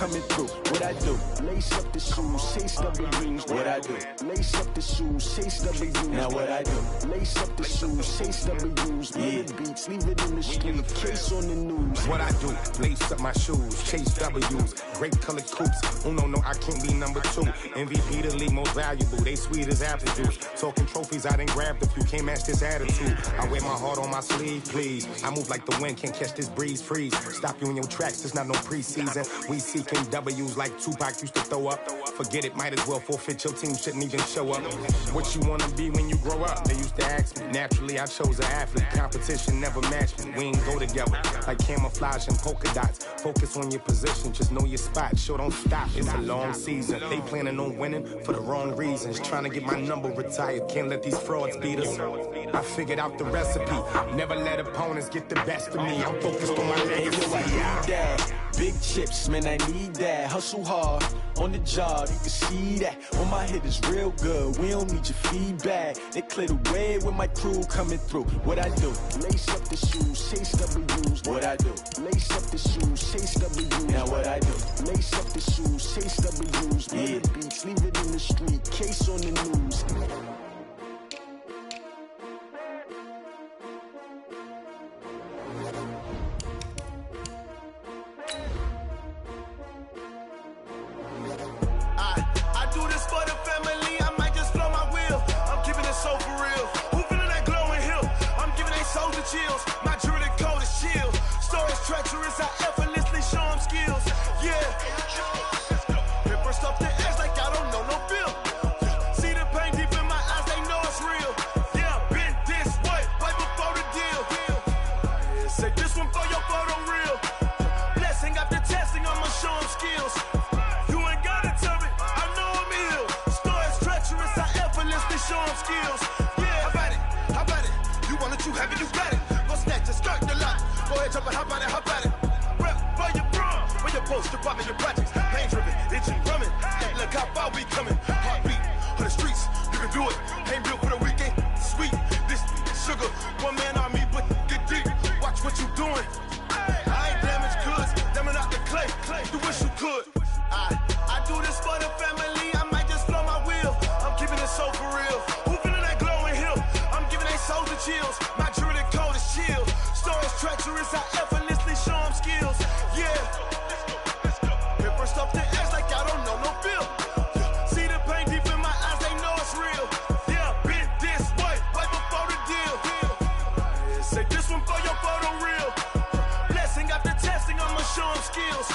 coming through. What I do? Lace up the shoes, chase W's. What I do? Lace up the shoes, chase W's. Now what I do? Lace up the shoes, chase W's. Yeah. Beats, leave it in the street, case on the news. What I do? Lace up my shoes, chase W's. Great colored coops. Oh no, I can't be number 2. MVP the league most valuable. They sweet as apple juice. Talking trophies, I didn't grab the few. Can't match this attitude. I wear my heart on my sleeve, please. I move like the wind, can't catch this breeze, freeze. Stop you in your tracks, there's not no preseason. We seeking W's like Tupac used to throw up. Forget it, might as well forfeit. Your team shouldn't even show up. What you wanna be when you grow up? They used to ask me. Naturally, I chose an athlete. Competition never matched me. We ain't go together like camouflage and polka dots. Focus on your position, just know your spot. Sure, don't stop. It's a long season. They planning on winning for the wrong reasons. Trying to get my number retired. Can't let these frauds beat us. I figured out the recipe. Never let opponents get the best of me. I'm focused on my legacy. Big chips, man, I need that. Hustle hard on the job, you can see that. On my hit is real good, we don't need your feedback. They clear the way with my crew coming through. What I do? Lace up the shoes, chase W's. What I do? Lace up the shoes, chase W's. Now what I do? Lace up the shoes, chase W's. Yeah. Beats, leave it in the street, case on the news. Chills. My jewelry code is chill. Storage treacherous, I effortlessly show them skills. Yeah. Paper stuff the edge like I don't know no feel. See the pain deep in my eyes, they know it's real. Yeah, been this way, right before the deal. Say this one for your photo real. Blessing after testing, I'ma show them skills. You ain't gotta tell me, I know I'm ill. Storage treacherous, I effortlessly show them skills. Yeah, how about it? How about it? You want it, you have it, you got it. Snatch and skirt the lot. Go ahead, jump and hop on it, hop on it. Rep for your prom, for your poster, popping your projects. Pain driven, itching, drumming. Look how far we coming. Heartbeat on the streets, you can do it. Ain't built for the weekend. Sweet, this sugar, one man army, but get deep. Watch what you doing. I ain't damaged goods, damn it out the clay. You wish you could. I do this for the family. I might just blow my wheel. I'm keeping it so for real. Who feeling that glowing hill? I'm giving they souls the chills. My jewelry code is chill. Storage treacherous, I effortlessly show them skills. Yeah. Paper stuff the edge like I don't know no feel. See the pain deep in my eyes, they know it's real. Yeah, been this way, right before the deal. Say this one for your photo real. Blessing after testing, I'ma show them skills.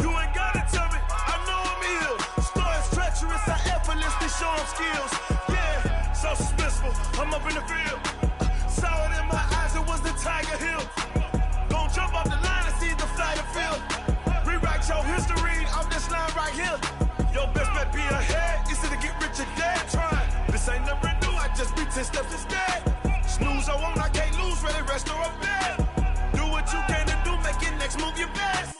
You ain't gotta tell me, I know I'm ill. Storage treacherous, I effortlessly show them skills. Yeah, so suspenseful, I'm up in the field. Saw it in my eyes, it was the Tiger Hill. Gon' jump off the line and see the flight of field. Rewrite your history off this line right here. Your best bet be ahead, easy to get rich or dead trying. This ain't never new, I just be 10 steps instead. Snooze I won't, I can't lose, ready, rest or a bed. Do what you can to do, make it next move your best.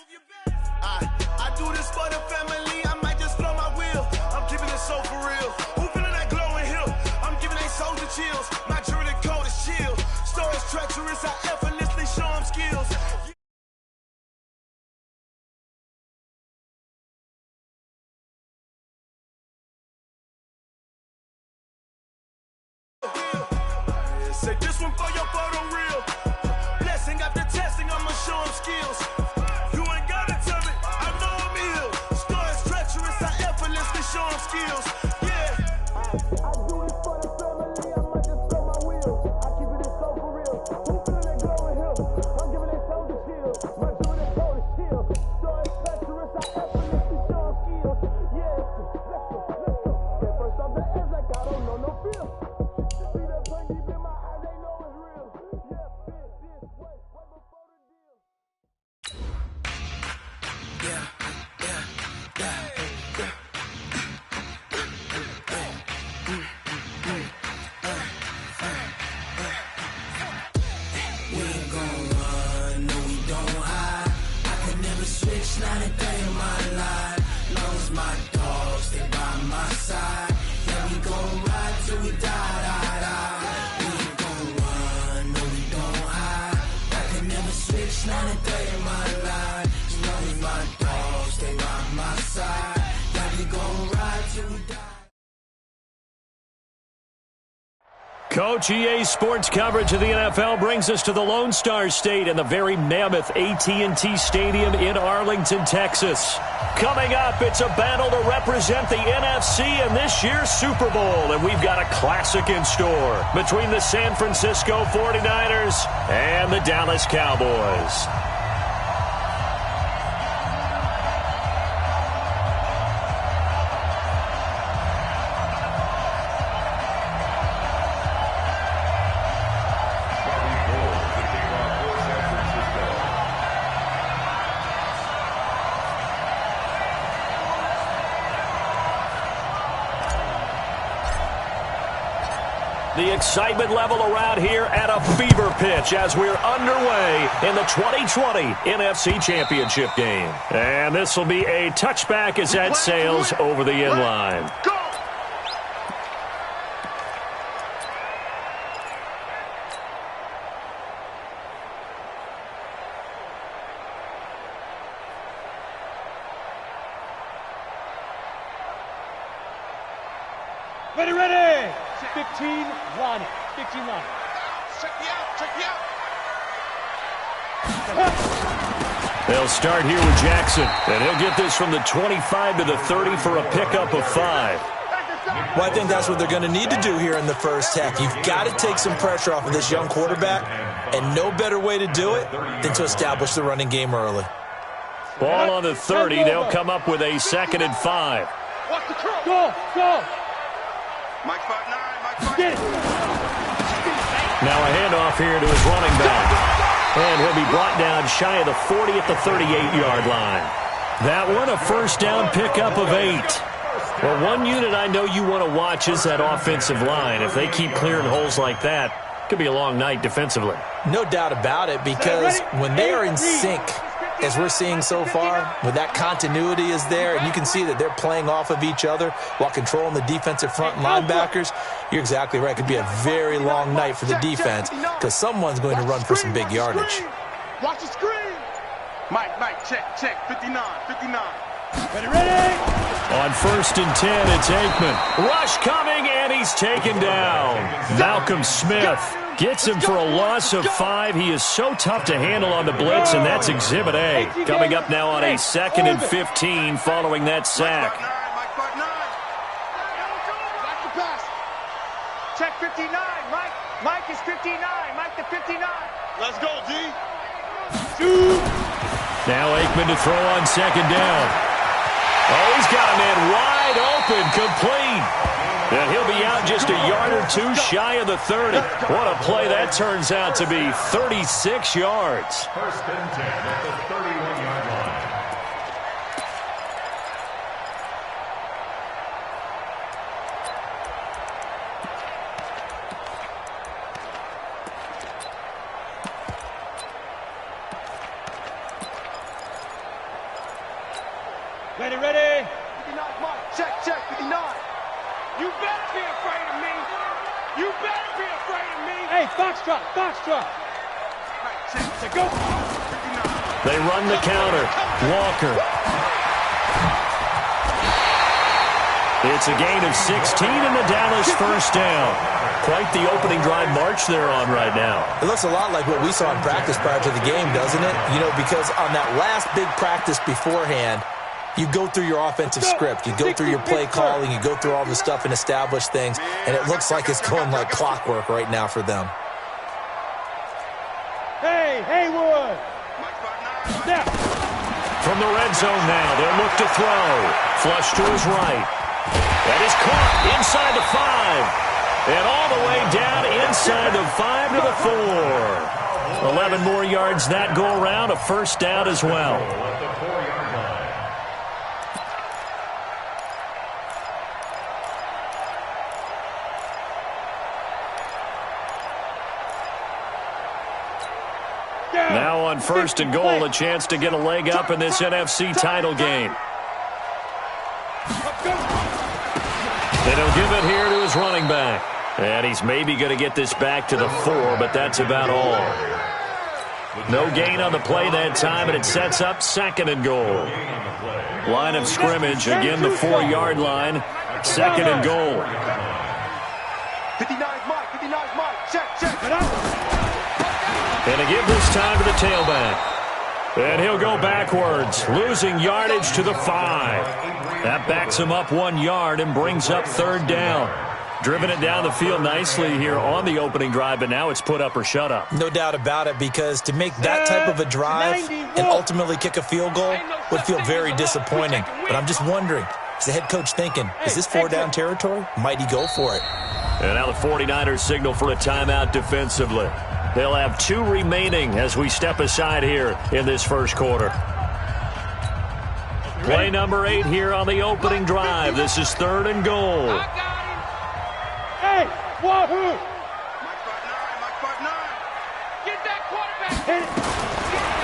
I do this for the family, I might just blow my wheel. I'm keeping it so for real. Who feeling that glowing hill? I'm giving they souls the chills. My jewelry code is chill. Storage treacherous, I effortlessly show them skills. Say this one for your photo real. Blessing after testing, I'ma show them skills. You ain't gotta tell me, I know I'm ill. Storage treacherous, I effortlessly show them skills. Yeah. I do this for the family, I might just blow my wheel. I keep it so for real. Who feeling that glowing hill? I'm giving they souls the chill. My jewelry code is chill. Storage treacherous, I effortlessly show them skills. Yeah, let's go. Get first off the edge like I don't know no feel. See that pain deep in my eyes, they know it's real. Yeah, been this way, right before the deal. Coach, EA Sports coverage of the NFL brings us to the Lone Star State and the very mammoth AT&T Stadium in Arlington, Texas. Coming up, it's a battle to represent the NFC in this year's Super Bowl, and we've got a classic in store between the San Francisco 49ers and the Dallas Cowboys. The excitement level around here at a fever pitch as we're underway in the 2020 NFC Championship game. And this will be a touchback as that sails over the inline. Ready. 15, line it. 15, line it. Check me out. They'll start here with Jackson, and he'll get this from the 25 to the 30 for a pickup of 5. Well, I think that's what they're going to need to do here in the first half. You've got to take some pressure off of this young quarterback, and no better way to do it than to establish the running game early. Ball on the 30. They'll come up with a 2nd and 5. Watch the curl. Go. Mike 5'9", Get it. Now a handoff here to his running back. And he'll be brought down shy of the 40 at the 38-yard line. That one, a first down pickup of 8. Well, one unit I know you want to watch is that offensive line. If they keep clearing holes like that, it could be a long night defensively. No doubt about it, because when they are in sync, as we're seeing so far, when that continuity is there, and you can see that they're playing off of each other while controlling the defensive front and linebackers, you're exactly right. It could be a very long night for the defense because someone's going to run for some big yardage. Watch the screen. Mike, check. 59. Ready. On 1st and 10, it's Aikman. Rush coming, and he's taken down. Malcolm Smith gets him for a loss of 5. He is so tough to handle on the blitz, and that's Exhibit A. Coming up now on a 2nd and 15 following that sack. Mike 5'9". Back to pass. Check 59. Mike is 59. Mike the 59. Let's go, D. Now Aikman to throw on 2nd down. Oh, he's got a man wide open, complete. And he'll be out just a yard or 2 shy of the 30. What a play that turns out to be, 36 yards. 1st and 10 at the 31-yard line. Ready. 59, Mike. Check, 59. You better be afraid of me. Hey, Foxtrot. Right, check. Go. 59. They run the counter. Walker. It's a gain of 16 and the Dallas first down. Quite the opening drive march they're on right now. It looks a lot like what we saw in practice prior to the game, doesn't it? You know, because on that last big practice beforehand, you go through your offensive script. You go through your play calling. You go through all the stuff and establish things. And it looks like it's going like clockwork right now for them. Hey, Haywood. Mike 5'9". From the red zone now, they'll look to throw. Flush to his right. That is caught inside the 5. And all the way down inside the 5 to the 4. 11 more yards that go around, a first down as well. At the 4-yard line. Now on 1st and goal, a chance to get a leg up in this NFC title game. And he'll give it here to his running back. And he's maybe going to get this back to the 4, but that's about all. No gain on the play that time, and it sets up 2nd and goal. Line of scrimmage, again the 4-yard line, 2nd and goal. 59 Mike. Going to give this time to the tailback. And he'll go backwards, losing yardage to the 5. That backs him up 1 yard and brings up 3rd down. Driven it down the field nicely here on the opening drive, but now it's put up or shut up. No doubt about it, because to make that type of a drive and ultimately kick a field goal would feel very disappointing. But I'm just wondering, is the head coach thinking, is this 4-down territory? Might he go for it? And now the 49ers signal for a timeout defensively. They'll have 2 remaining as we step aside here in this first quarter. Play number 8 here on the opening drive. This is 3rd and goal. Hey, wahoo! Get that quarterback.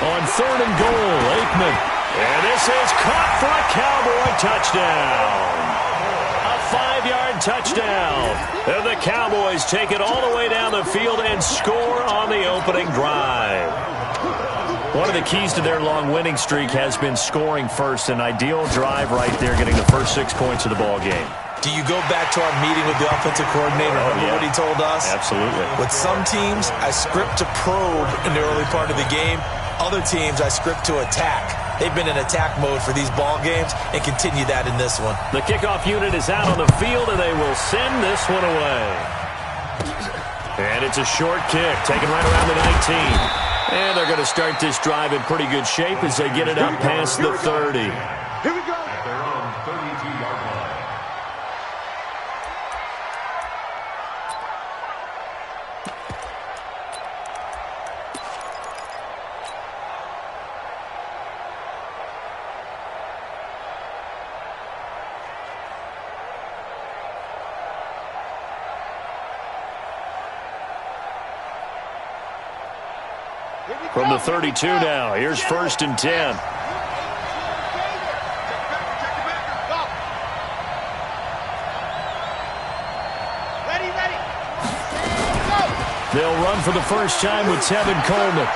On 3rd and goal, Aikman. And this is caught for a Cowboy touchdown. A 5-yard touchdown. And the Cowboys take it all the way down the field and score on the opening drive. One of the keys to their long winning streak has been scoring first. An ideal drive right there, getting the first 6 points of the ball game. Do you go back to our meeting with the offensive coordinator? Remember what he told us? Absolutely. With some teams, I script to probe in the early part of the game. Other teams, I script to attack. They've been in attack mode for these ball games and continue that in this one. The kickoff unit is out on the field, and they will send this one away. And it's a short kick, taken right around the 19. And they're going to start this drive in pretty good shape as they get it up past the 30. Here we go. At their own 32-yard line. From the 32 now, here's 1st and 10. They'll run for the first time with Tevin Coleman.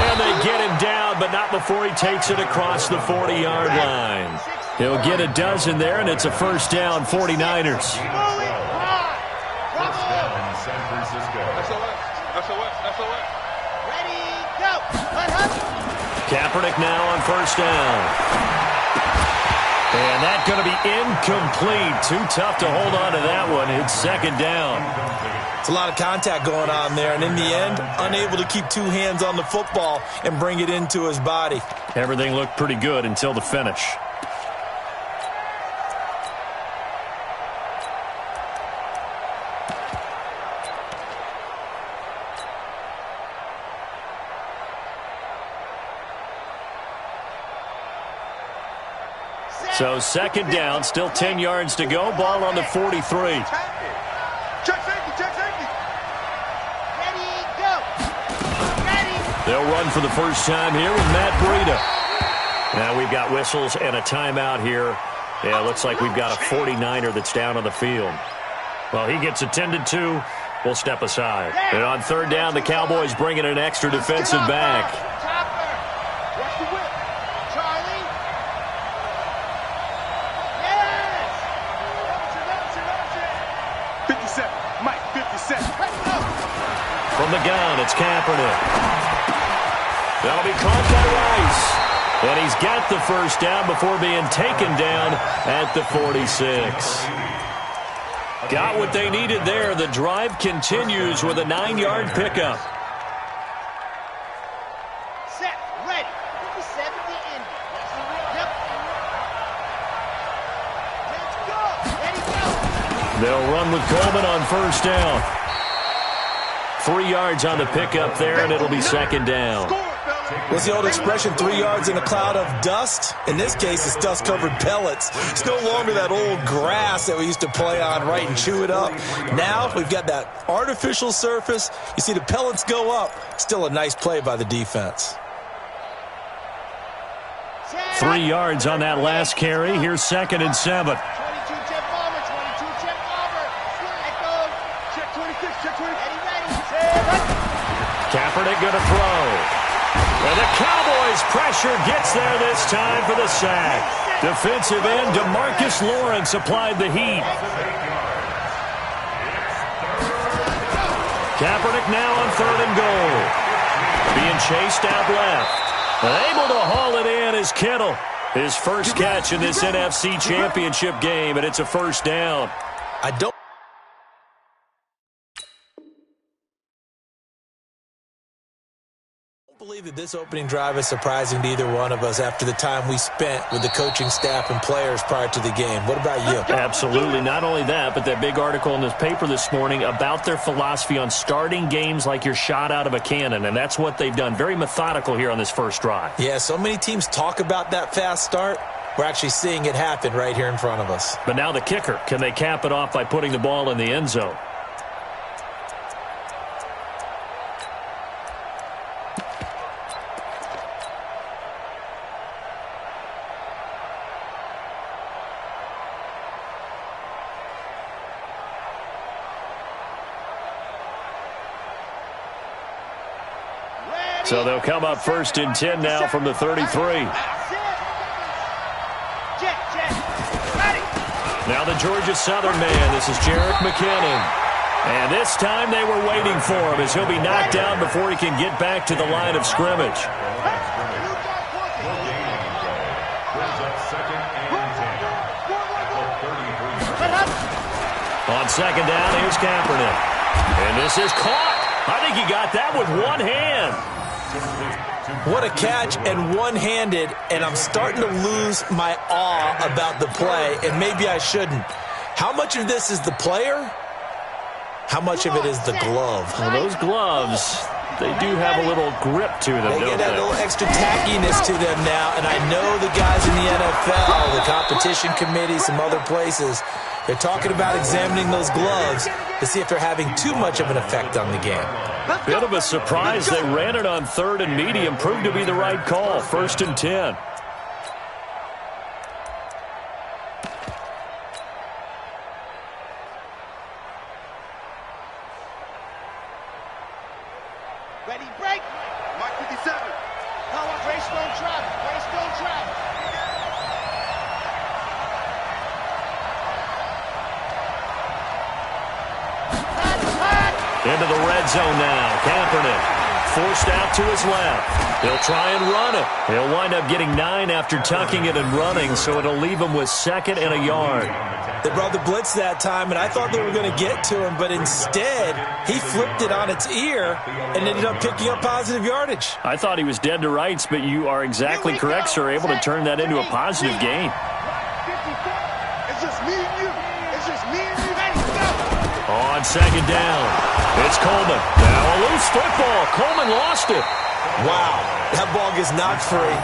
And they get him down, but not before he takes it across the 40-yard line. He'll get a dozen there, and it's a 1st down, 49ers. First down, San Francisco. SOS. Kaepernick now on 1st down. And that's going to be incomplete. Too tough to hold on to that one. It's 2nd down. It's a lot of contact going on there, and in the end, unable to keep 2 hands on the football and bring it into his body. Everything looked pretty good until the finish. So 2nd down, still 10 yards to go. Ball on the 43. Check safety. Ready, go. Ready. They'll run for the first time here with Matt Breida. Now we've got whistles and a timeout here. Yeah, looks like we've got a 49er that's down on the field. Well, he gets attended to. We'll step aside. And on 3rd down, the Cowboys bring in an extra defensive back. Chopper. Watch the whip. Charlie. Yes. 57. Mike, 57. From the gun, it's Kaepernick. That'll be caught by Rice. And he's got the 1st down before being taken down at the 46. Got what they needed there. The drive continues with a 9-yard pickup. Set. Ready. 57 to end. Yep. Let's go. Ready, go. They'll run with Coleman on 1st down. 3 yards on the pickup there, and it'll be 2nd down. What's the old expression, 3 yards in a cloud of dust? In this case, it's dust-covered pellets. It's no longer that old grass that we used to play on, right, and chew it up. Now we've got that artificial surface. You see the pellets go up. Still a nice play by the defense. 3 yards on that last carry. Here's 2nd and 7. 22 check bomber. 22 check bomber. Echo. Check 26. Check 20. Ready. Kaepernick going to throw. And the Cowboys pressure gets there this time for the sack. Defensive end DeMarcus Lawrence applied the heat. Kaepernick now on 3rd and goal. Being chased out left. Able to haul it in is Kittle. His first catch in this NFC Championship game, and it's a first down. I don't believe that this opening drive is surprising to either one of us after the time we spent with the coaching staff and players prior to the game. What about you? Absolutely. Not only that, but that big article in this paper this morning about their philosophy on starting games like you're shot out of a cannon, and that's what they've done. Very methodical here on this first drive. Yeah, so many teams talk about that fast start. We're actually seeing it happen right here in front of us. But now the kicker. Can they cap it off by putting the ball in the end zone? So they'll come up first and 10 now from the 33. Now the Georgia Southern man. This is Jerick McKinnon. And this time they were waiting for him as he'll be knocked down before he can get back to the line of scrimmage. On second down, here's Kaepernick. And this is caught. I think he got that with one hand. What a catch, and one-handed, and I'm starting to lose my awe about the play, and maybe I shouldn't. How much of this is the player? How much of it is the glove? Well, those gloves, they do have a little grip to them, They don't get that little extra tackiness to them now, and I know the guys in the NFL, the competition committee, some other places, they're talking about examining those gloves to see if they're having too much of an effect on the game. Bit of a surprise. They ran it on third and medium. Proved to be the right call. First and 10. Ready, break. Mark 57. Power, race, don't travel. Race, don't travel. Into the red zone now. Kaepernick forced out to his left. He'll try and run it. He'll wind up getting 9 after tucking it and running, so it'll leave him with second and a yard. They brought the blitz that time, and I thought they were going to get to him, but instead, he flipped it on its ear and ended up picking up positive yardage. I thought he was dead to rights, but you are exactly correct, sir. Able to turn that into a positive gain. It's just me and you. It's just me and you. Ready, go. On second down, it's Coleman. Now a loose football. Coleman lost it. Wow, that ball gets knocked free,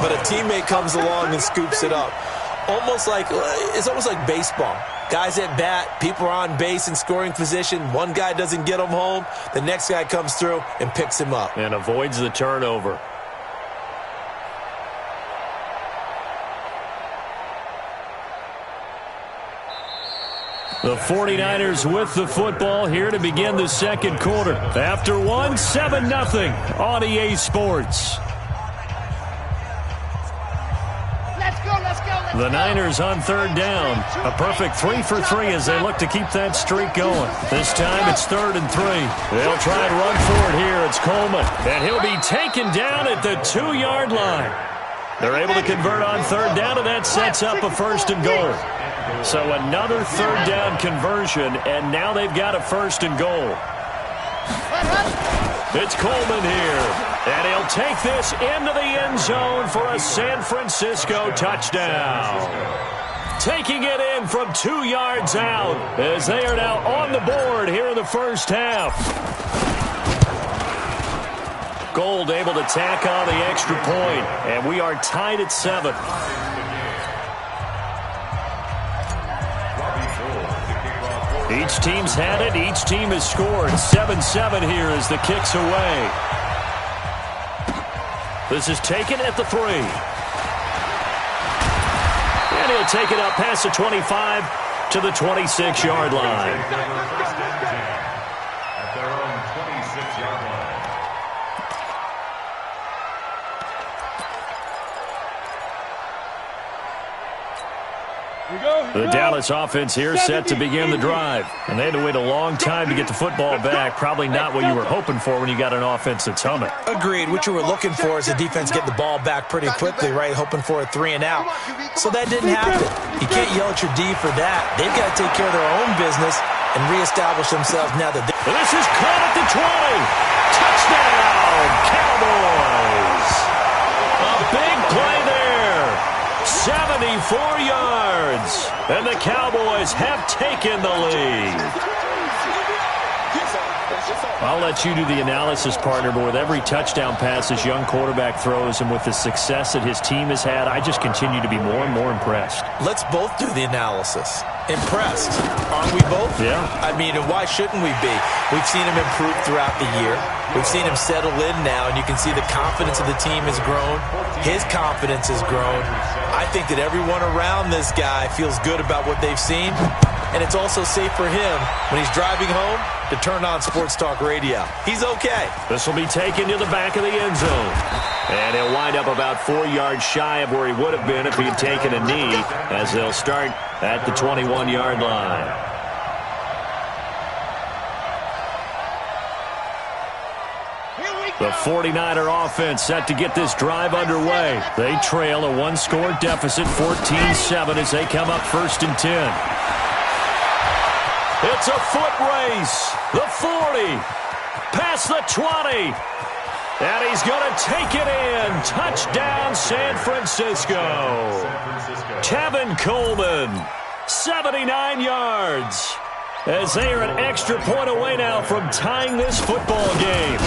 but a teammate comes along and scoops it up. It's almost like baseball. Guys at bat, people are on base in scoring position. One guy doesn't get him home. The next guy comes through and picks him up. And avoids the turnover. The 49ers with the football here to begin the second quarter. After one, 7-0 on EA Sports. The Niners on third down. A perfect 3 for 3 as they look to keep that streak going. This time it's 3rd and 3. They'll try and run for it here. It's Coleman. And he'll be taken down at the 2-yard line. They're able to convert on third down, and that sets up a 1st and goal. So another third down conversion, and now they've got a 1st and goal. It's Coleman here, and he'll take this into the end zone for a San Francisco touchdown. Taking it in from 2 yards out as they are now on the board here in the first half. Gold able to tack on the extra point, and we are tied at 7. Each team's had it. Each team has scored. 7-7 here as the kick's away. This is taken at the 3. And he'll take it up past the 25 to the 26-yard line. At their own 26-yard line. The Dallas offense here set to begin the drive. And they had to wait a long time to get the football back. Probably not what you were hoping for when you got an offense that's humming. Agreed. What you were looking for is the defense get the ball back pretty quickly, right? Hoping for a 3-and-out. So that didn't happen. You can't yell at your D for that. They've got to take care of their own business and reestablish themselves now that this is caught at the 20. Touchdown, Cowboys. A big play there. 74 yards. And the Cowboys have taken the lead. I'll let you do the analysis, partner, but with every touchdown pass this young quarterback throws and with the success that his team has had, I just continue to be more and more impressed. Let's both do the analysis. Impressed. Aren't we both? Yeah. I mean, why shouldn't we be? We've seen him improve throughout the year. We've seen him settle in now, and you can see the confidence of the team has grown. His confidence has grown. I think that everyone around this guy feels good about what they've seen, and it's also safe for him when he's driving home to turn on Sports Talk Radio. He's okay. This will be taken to the back of the end zone. And he'll wind up about 4 yards shy of where he would have been if he had taken a knee, as they'll start at the 21-yard line. The 49er offense set to get this drive underway. They trail a one-score deficit, 14-7, as they come up 1st and 10. It's a foot race. The 40. Past the 20. And he's going to take it in. Touchdown, San Francisco. Tevin Coleman, 79 yards. As they are an extra point away now from tying this football game.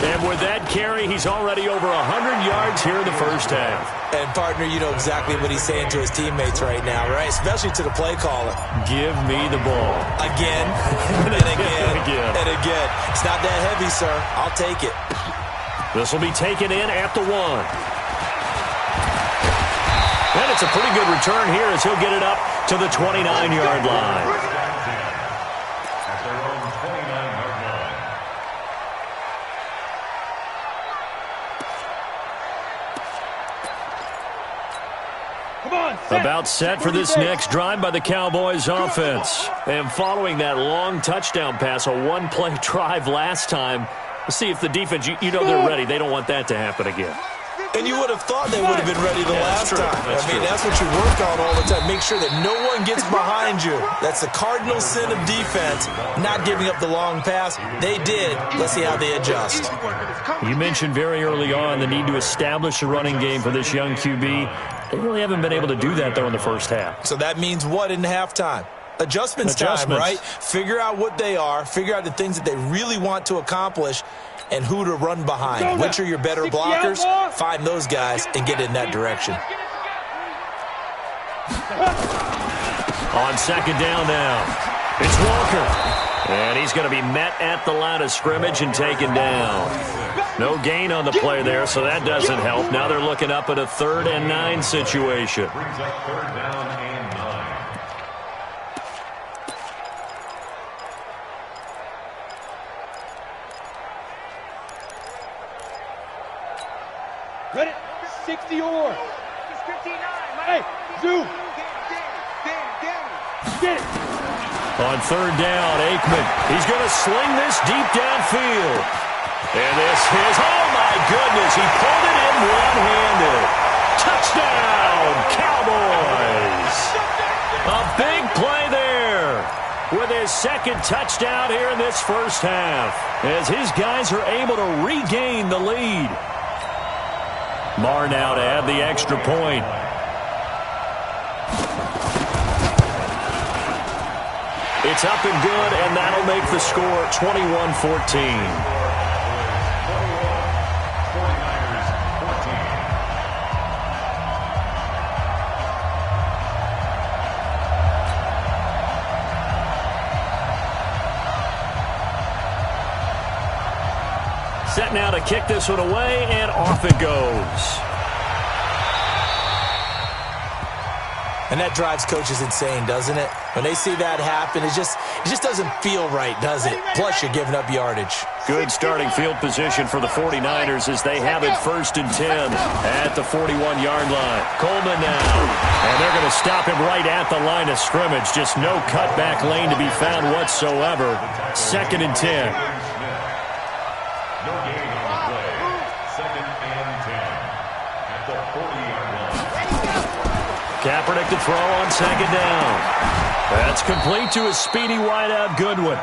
And with that carry, he's already over 100 yards here in the first half. And, partner, you know exactly what he's saying to his teammates right now, right? Especially to the play caller. Give me the ball. Again, and again, and again. It's not that heavy, sir. I'll take it. This will be taken in at the 1. And it's a pretty good return here as he'll get it up to the 29-yard line. About set for this next drive by the Cowboys offense. And following that long touchdown pass, a one-play drive last time, let's see if the defense, you know they're ready. They don't want that to happen again. And you would have thought they would have been ready the last time. That's what you work on all the time. Make sure that no one gets behind you. That's the cardinal sin of defense, not giving up the long pass. They did. Let's see how they adjust. You mentioned very early on the need to establish a running game for this young QB. They really haven't been able to do that, though, in the first half. So that means what in halftime? Adjustments time, right? Figure out what they are. Figure out the things that they really want to accomplish and who to run behind. Which are your better blockers? Find those guys and get in that direction. On second down now, it's Walker. And he's going to be met at the line of scrimmage and taken down. No gain on the play there, so that doesn't help. Now they're looking up at a 3rd and 9 situation. Brings up 3rd down and 9. Ready? 60 or. Hey, zoom. Get it. On 3rd down, Aikman. He's going to sling this deep downfield. And this is, oh my goodness, he pulled it in one-handed. Touchdown, Cowboys. A big play there with his 2nd touchdown here in this first half as his guys are able to regain the lead. Marr now to add the extra point. It's up and good, and that'll make the score 21-14. Set now to kick this one away, and off it goes. And that drives coaches insane, doesn't it? When they see that happen, it just doesn't feel right, does it? Plus, you're giving up yardage. Good starting field position for the 49ers as they have it 1st and 10 at the 41-yard line. Coleman now. And they're going to stop him right at the line of scrimmage. Just no cutback lane to be found whatsoever. 2nd and 10. No gain on the play. 2nd and 10 at the 40-yard line. Kaepernick to throw on 2nd down. That's complete to a speedy wideout Goodwin.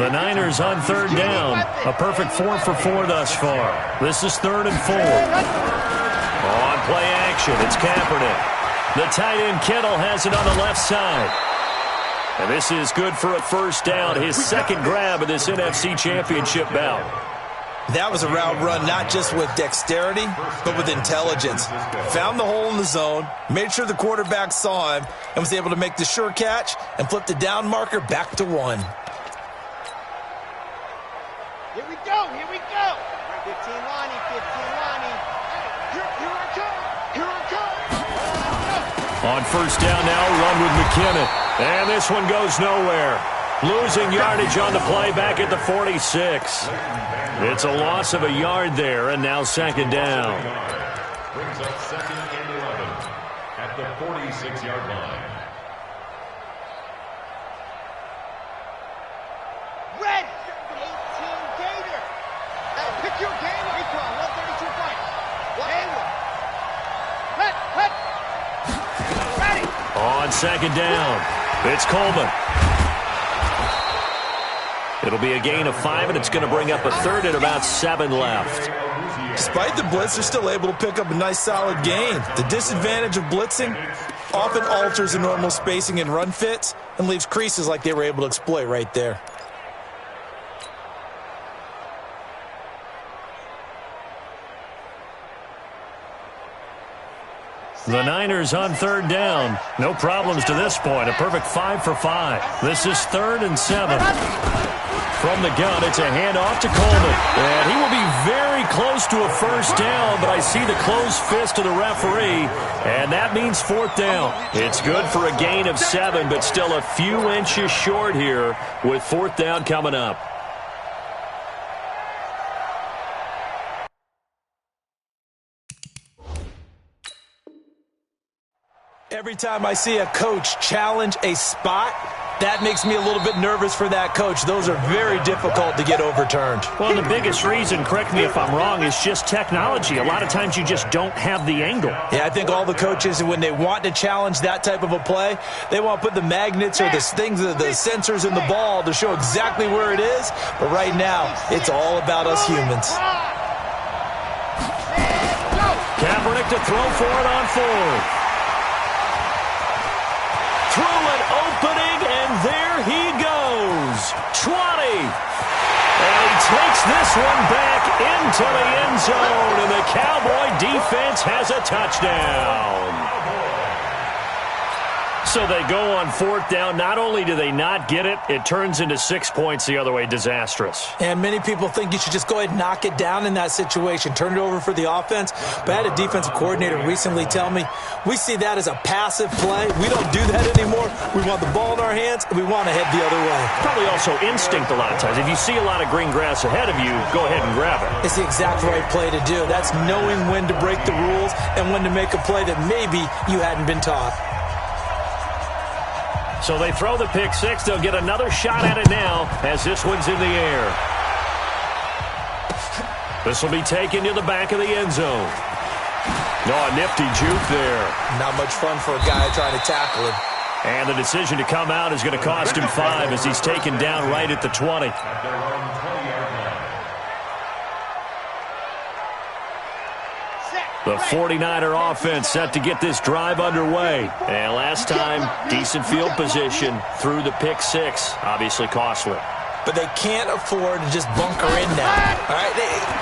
The Niners on 3rd down. A perfect 4 for 4 thus far. This is 3rd and 4. On play action, it's Kaepernick. The tight end Kittle has it on the left side. And this is good for a 1st down. His 2nd grab of this NFC Championship bout. That was a route run not just with dexterity, but with intelligence. Found the hole in the zone, made sure the quarterback saw him, and was able to make the sure catch and flip the down marker back to 1. Here we go. 15 Lonnie. Here I come. On 1st down now, run with McKinnon. And this one goes nowhere. Losing yardage on the play back at the 46. It's a loss of a yard there, and now 2nd down. Brings up 2nd and 11 at the 46-yard line. Red. 18 Gator. Pick your game. Recon. 132 fight. Ready. On 2nd down, it's Coleman. It'll be a gain of 5, and it's going to bring up a 3rd and about 7 left. Despite the blitz, they're still able to pick up a nice solid gain. The disadvantage of blitzing often alters the normal spacing and run fits and leaves creases like they were able to exploit right there. The Niners on 3rd down. No problems to this point. A perfect 5 for 5. This is 3rd and 7. From the gun, it's a handoff to Coleman. And he will be very close to a 1st down, but I see the closed fist of the referee, and that means 4th down. It's good for a gain of 7, but still a few inches short here with 4th down coming up. Every time I see a coach challenge a spot, that makes me a little bit nervous for that coach. Those are very difficult to get overturned. Well, the biggest reason, correct me if I'm wrong, is just technology. A lot of times you just don't have the angle. Yeah, I think all the coaches, when they want to challenge that type of a play, they want to put the magnets or the things, the sensors in the ball to show exactly where it is. But right now, it's all about us humans. Kaepernick to throw for it on 4th. Through an opening, and there he goes. 20. And he takes this one back into the end zone, and the Cowboy defense has a touchdown. So they go on 4th down. Not only do they not get it, it turns into 6 points the other way. Disastrous. And many people think you should just go ahead and knock it down in that situation, turn it over for the offense. But I had a defensive coordinator recently tell me, we see that as a passive play. We don't do that anymore. We want the ball in our hands, and we want to head the other way. Probably also instinct a lot of times. If you see a lot of green grass ahead of you, go ahead and grab it. It's the exact right play to do. That's knowing when to break the rules and when to make a play that maybe you hadn't been taught. So they throw the pick 6. They'll get another shot at it now as this one's in the air. This will be taken to the back of the end zone. Oh, a nifty juke there. Not much fun for a guy trying to tackle him. And the decision to come out is going to cost him 5 as he's taken down right at the 20. The 49er offense set to get this drive underway. And last time, decent field position through the pick 6. Obviously costly. But they can't afford to just bunker in now. All right,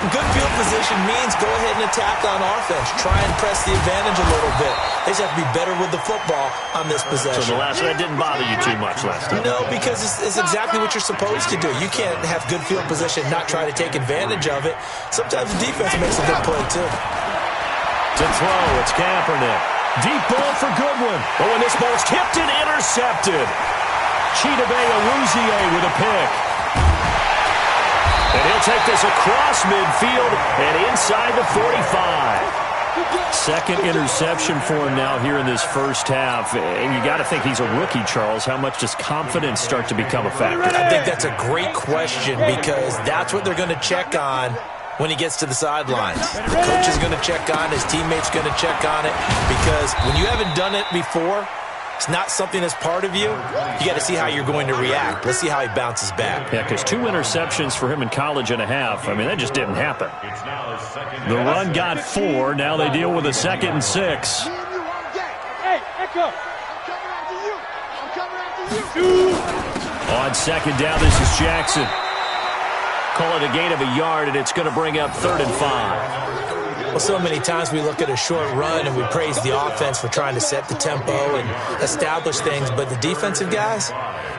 good field position means go ahead and attack on offense. Try and press the advantage a little bit. They just have to be better with the football on this possession. So the last that didn't bother you too much last time? No, because it's exactly what you're supposed to do. You can't have good field position, not try to take advantage of it. Sometimes the defense makes a good play, too. To throw, it's Kaepernick. Deep ball for Goodwin. Oh, and this ball's tipped and intercepted. Chidobe Awuzie with a pick. And he'll take this across midfield and inside the 45. Second interception for him now here in this first half. And you got to think he's a rookie, Charles. How much does confidence start to become a factor? I think that's a great question because that's what they're going to check on when he gets to the sidelines. The coach is going to check on it. His teammates going to check on it because when you haven't done it before, it's not something that's part of you. You got to see how you're going to react. Let's see how he bounces back. Yeah, because 2 interceptions for him in college and a half. I mean, that just didn't happen. The run got 4. Now they deal with a 2nd and 6. Hey, Echo. I'm coming after you. On 2nd down, this is Jackson. Call it a gain of a yard, and it's going to bring up 3rd and 5. Well, so many times we look at a short run and we praise the offense for trying to set the tempo and establish things, but the defensive guys,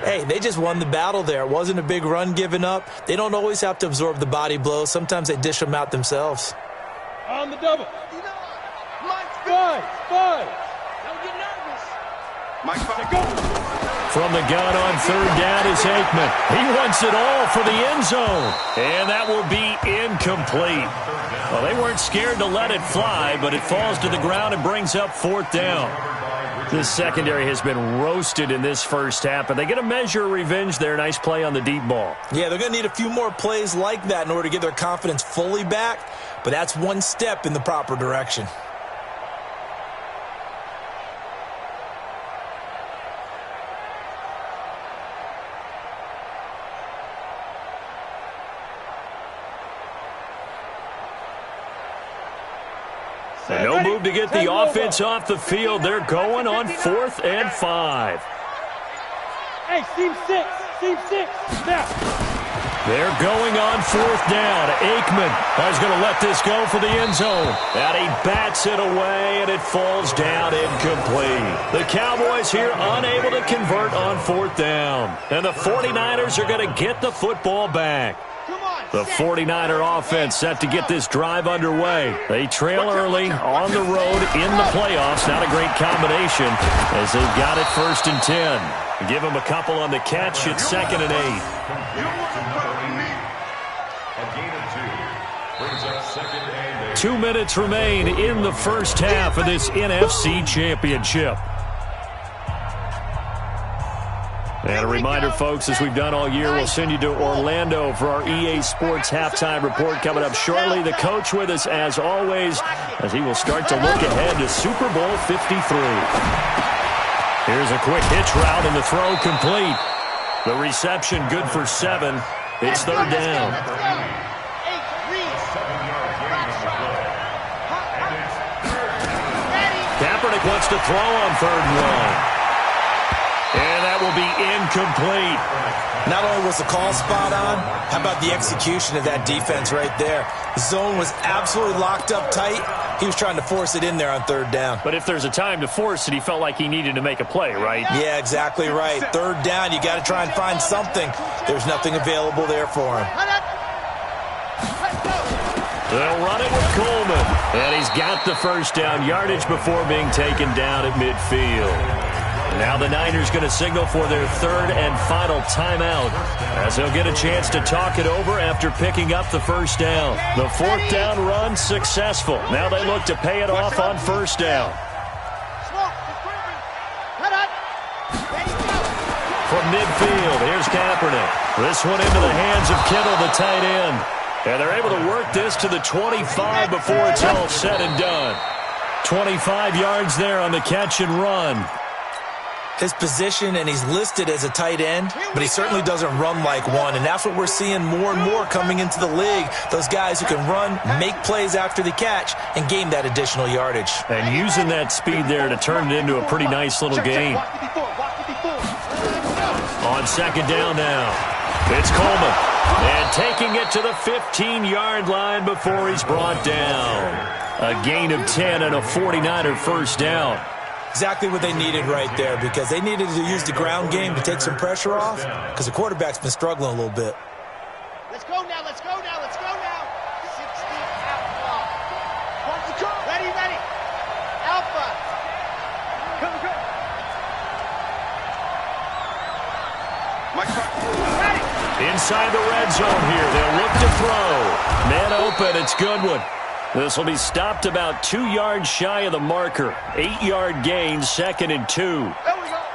hey, they just won the battle there. It wasn't a big run given up. They don't always have to absorb the body blows. Sometimes they dish them out themselves. On the double. Five. Don't get nervous. Mike, go. From the gun on 3rd down is Aikman. He wants it all for the end zone. And that will be incomplete. Well, they weren't scared to let it fly, but it falls to the ground and brings up 4th down. This secondary has been roasted in this first half, but they get a measure of revenge there. Nice play on the deep ball. Yeah, they're going to need a few more plays like that in order to get their confidence fully back, but that's one step in the proper direction. And no move to get the offense off the field. They're going on 4th and 5. Hey, seam 6. Now. They're going on 4th down. Aikman is going to let this go for the end zone. And he bats it away, and it falls down incomplete. The Cowboys here unable to convert on 4th down. And the 49ers are going to get the football back. The 49er offense set to get this drive underway. They trail early on the road in the playoffs. Not a great combination as they've got it 1st and 10. Give them a couple on the catch. It's 2nd and 8. A gain of 2 brings up 2nd and 8. 2 minutes remain in the first half of this NFC Championship. And a reminder, folks, as we've done all year, we'll send you to Orlando for our EA Sports Halftime Report coming up shortly. The coach with us, as always, as he will start to look ahead to Super Bowl 53. Here's a quick hitch route, and the throw complete. The reception good for 7. It's 3rd down. Kaepernick wants to throw on 3rd and 1. And that will be incomplete. Not only was the call spot on, how about the execution of that defense right there? The zone was absolutely locked up tight. He was trying to force it in there on 3rd down. But if there's a time to force it, he felt like he needed to make a play, right? Yeah, exactly right. 3rd down, you got to try and find something. There's nothing available there for him. They'll run it with Coleman. And he's got the 1st down yardage before being taken down at midfield. Now the Niners going to signal for their 3rd and final timeout as they'll get a chance to talk it over after picking up the 1st down. The 4th down run successful. Now they look to pay it off on 1st down. From midfield, here's Kaepernick. This one into the hands of Kittle, the tight end. And they're able to work this to the 25 before it's all said and done. 25 yards there on the catch and run. His position, and he's listed as a tight end, but he certainly doesn't run like one, and that's what we're seeing more and more coming into the league. Those guys who can run, make plays after the catch, and gain that additional yardage. And using that speed there to turn it into a pretty nice little game. On 2nd down now, it's Coleman. And taking it to the 15-yard line before he's brought down. A gain of 10 and a 49er 1st down. Exactly what they needed right there, because they needed to use the ground game to take some pressure off, because the quarterback's been struggling a little bit. Let's go now. 60 Alpha. Ready. Alpha. Go. Inside the red zone here. They'll look to throw. Man open. It's Goodwin. This will be stopped about 2 yards shy of the marker. 8-yard gain, 2nd and 2.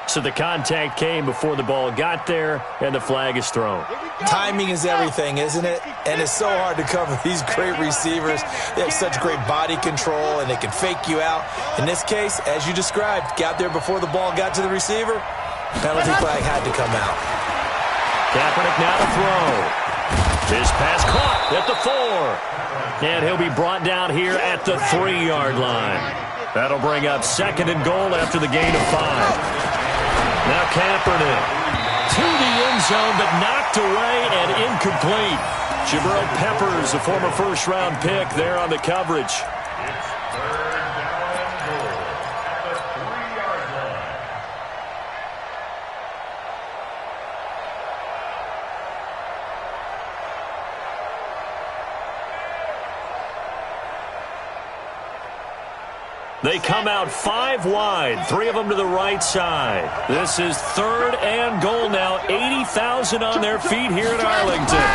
So the contact came before the ball got there, and the flag is thrown. Timing is everything, isn't it? And it's so hard to cover these great receivers. They have such great body control, and they can fake you out. In this case, as you described, got there before the ball got to the receiver. Penalty flag had to come out. Kaepernick now to throw. His pass caught at the 4. And he'll be brought down here at the 3-yard line. That'll bring up 2nd and goal after the gain of 5. Now Kaepernick to the end zone, but knocked away and incomplete. Jabril Peppers, a former first-round pick, there on the coverage. They come out 5 wide, 3 of them to the right side. This is 3rd and goal now. 80,000 on their feet here in Arlington.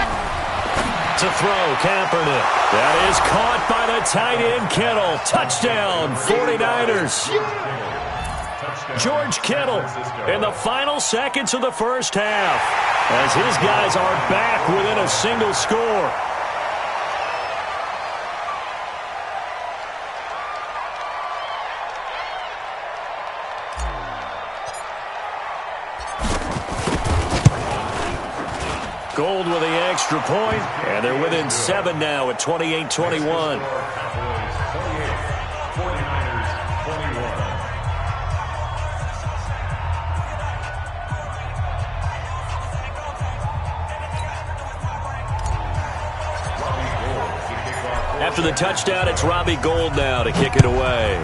To throw, Kaepernick. That is caught by the tight end, Kittle. Touchdown, 49ers. George Kittle in the final seconds of the first half as his guys are back within a single score. Gold with the extra point, and they're within 7 now at 28-21. After the touchdown, it's Robbie Gould now to kick it away.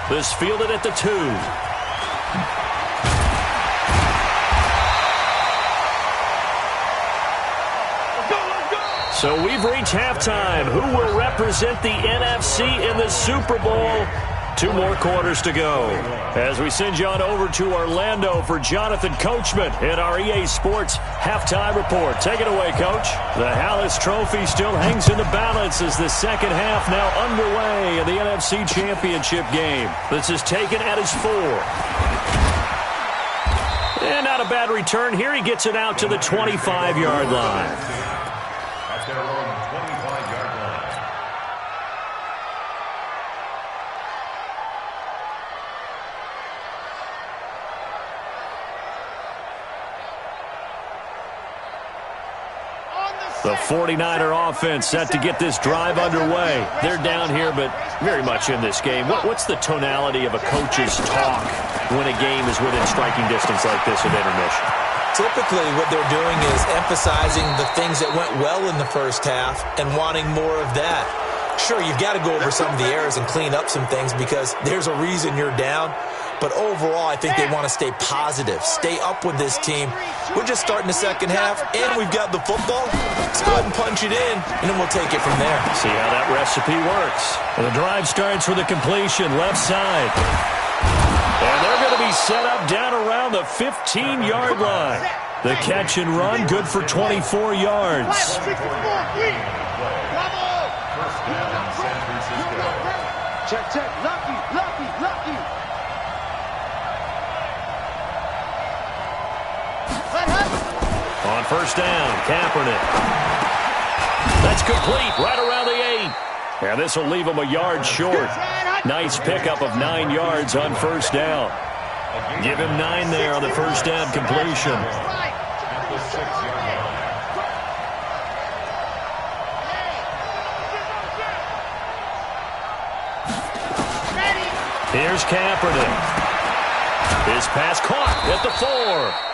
This fielded at the 2. So we've reached halftime. Who will represent the NFC in the Super Bowl? 2 more quarters to go. As we send you on over to Orlando for Jonathan Coachman in our EA Sports Halftime Report. Take it away, Coach. The Hallis Trophy still hangs in the balance as the second half now underway in the NFC Championship game. This is taken at his 4. And not a bad return here. He gets it out to the 25-yard line. Their own 25-yard line. The 49er offense set to get this drive underway. They're down here, but very much in this game. What's the tonality of a coach's talk when a game is within striking distance like this at intermission? Typically, what they're doing is emphasizing the things that went well in the first half and wanting more of that. Sure, you've got to go over some of the errors and clean up some things because there's a reason you're down. But overall, I think they want to stay positive, stay up with this team. We're just starting the second half, and we've got the football. Let's go ahead and punch it in, and then we'll take it from there. See how that recipe works. And the drive starts with a completion, left side. And they're going to be set up down around the 15-yard line. The catch and run, good for 24 yards. Check, check, lucky. On first down, Kaepernick. That's complete, right around the 8. And this will leave him a yard short. Nice pickup of 9 yards on first down. Give him 9 there on the first down completion. Here's Kaepernick. His pass caught at the 4.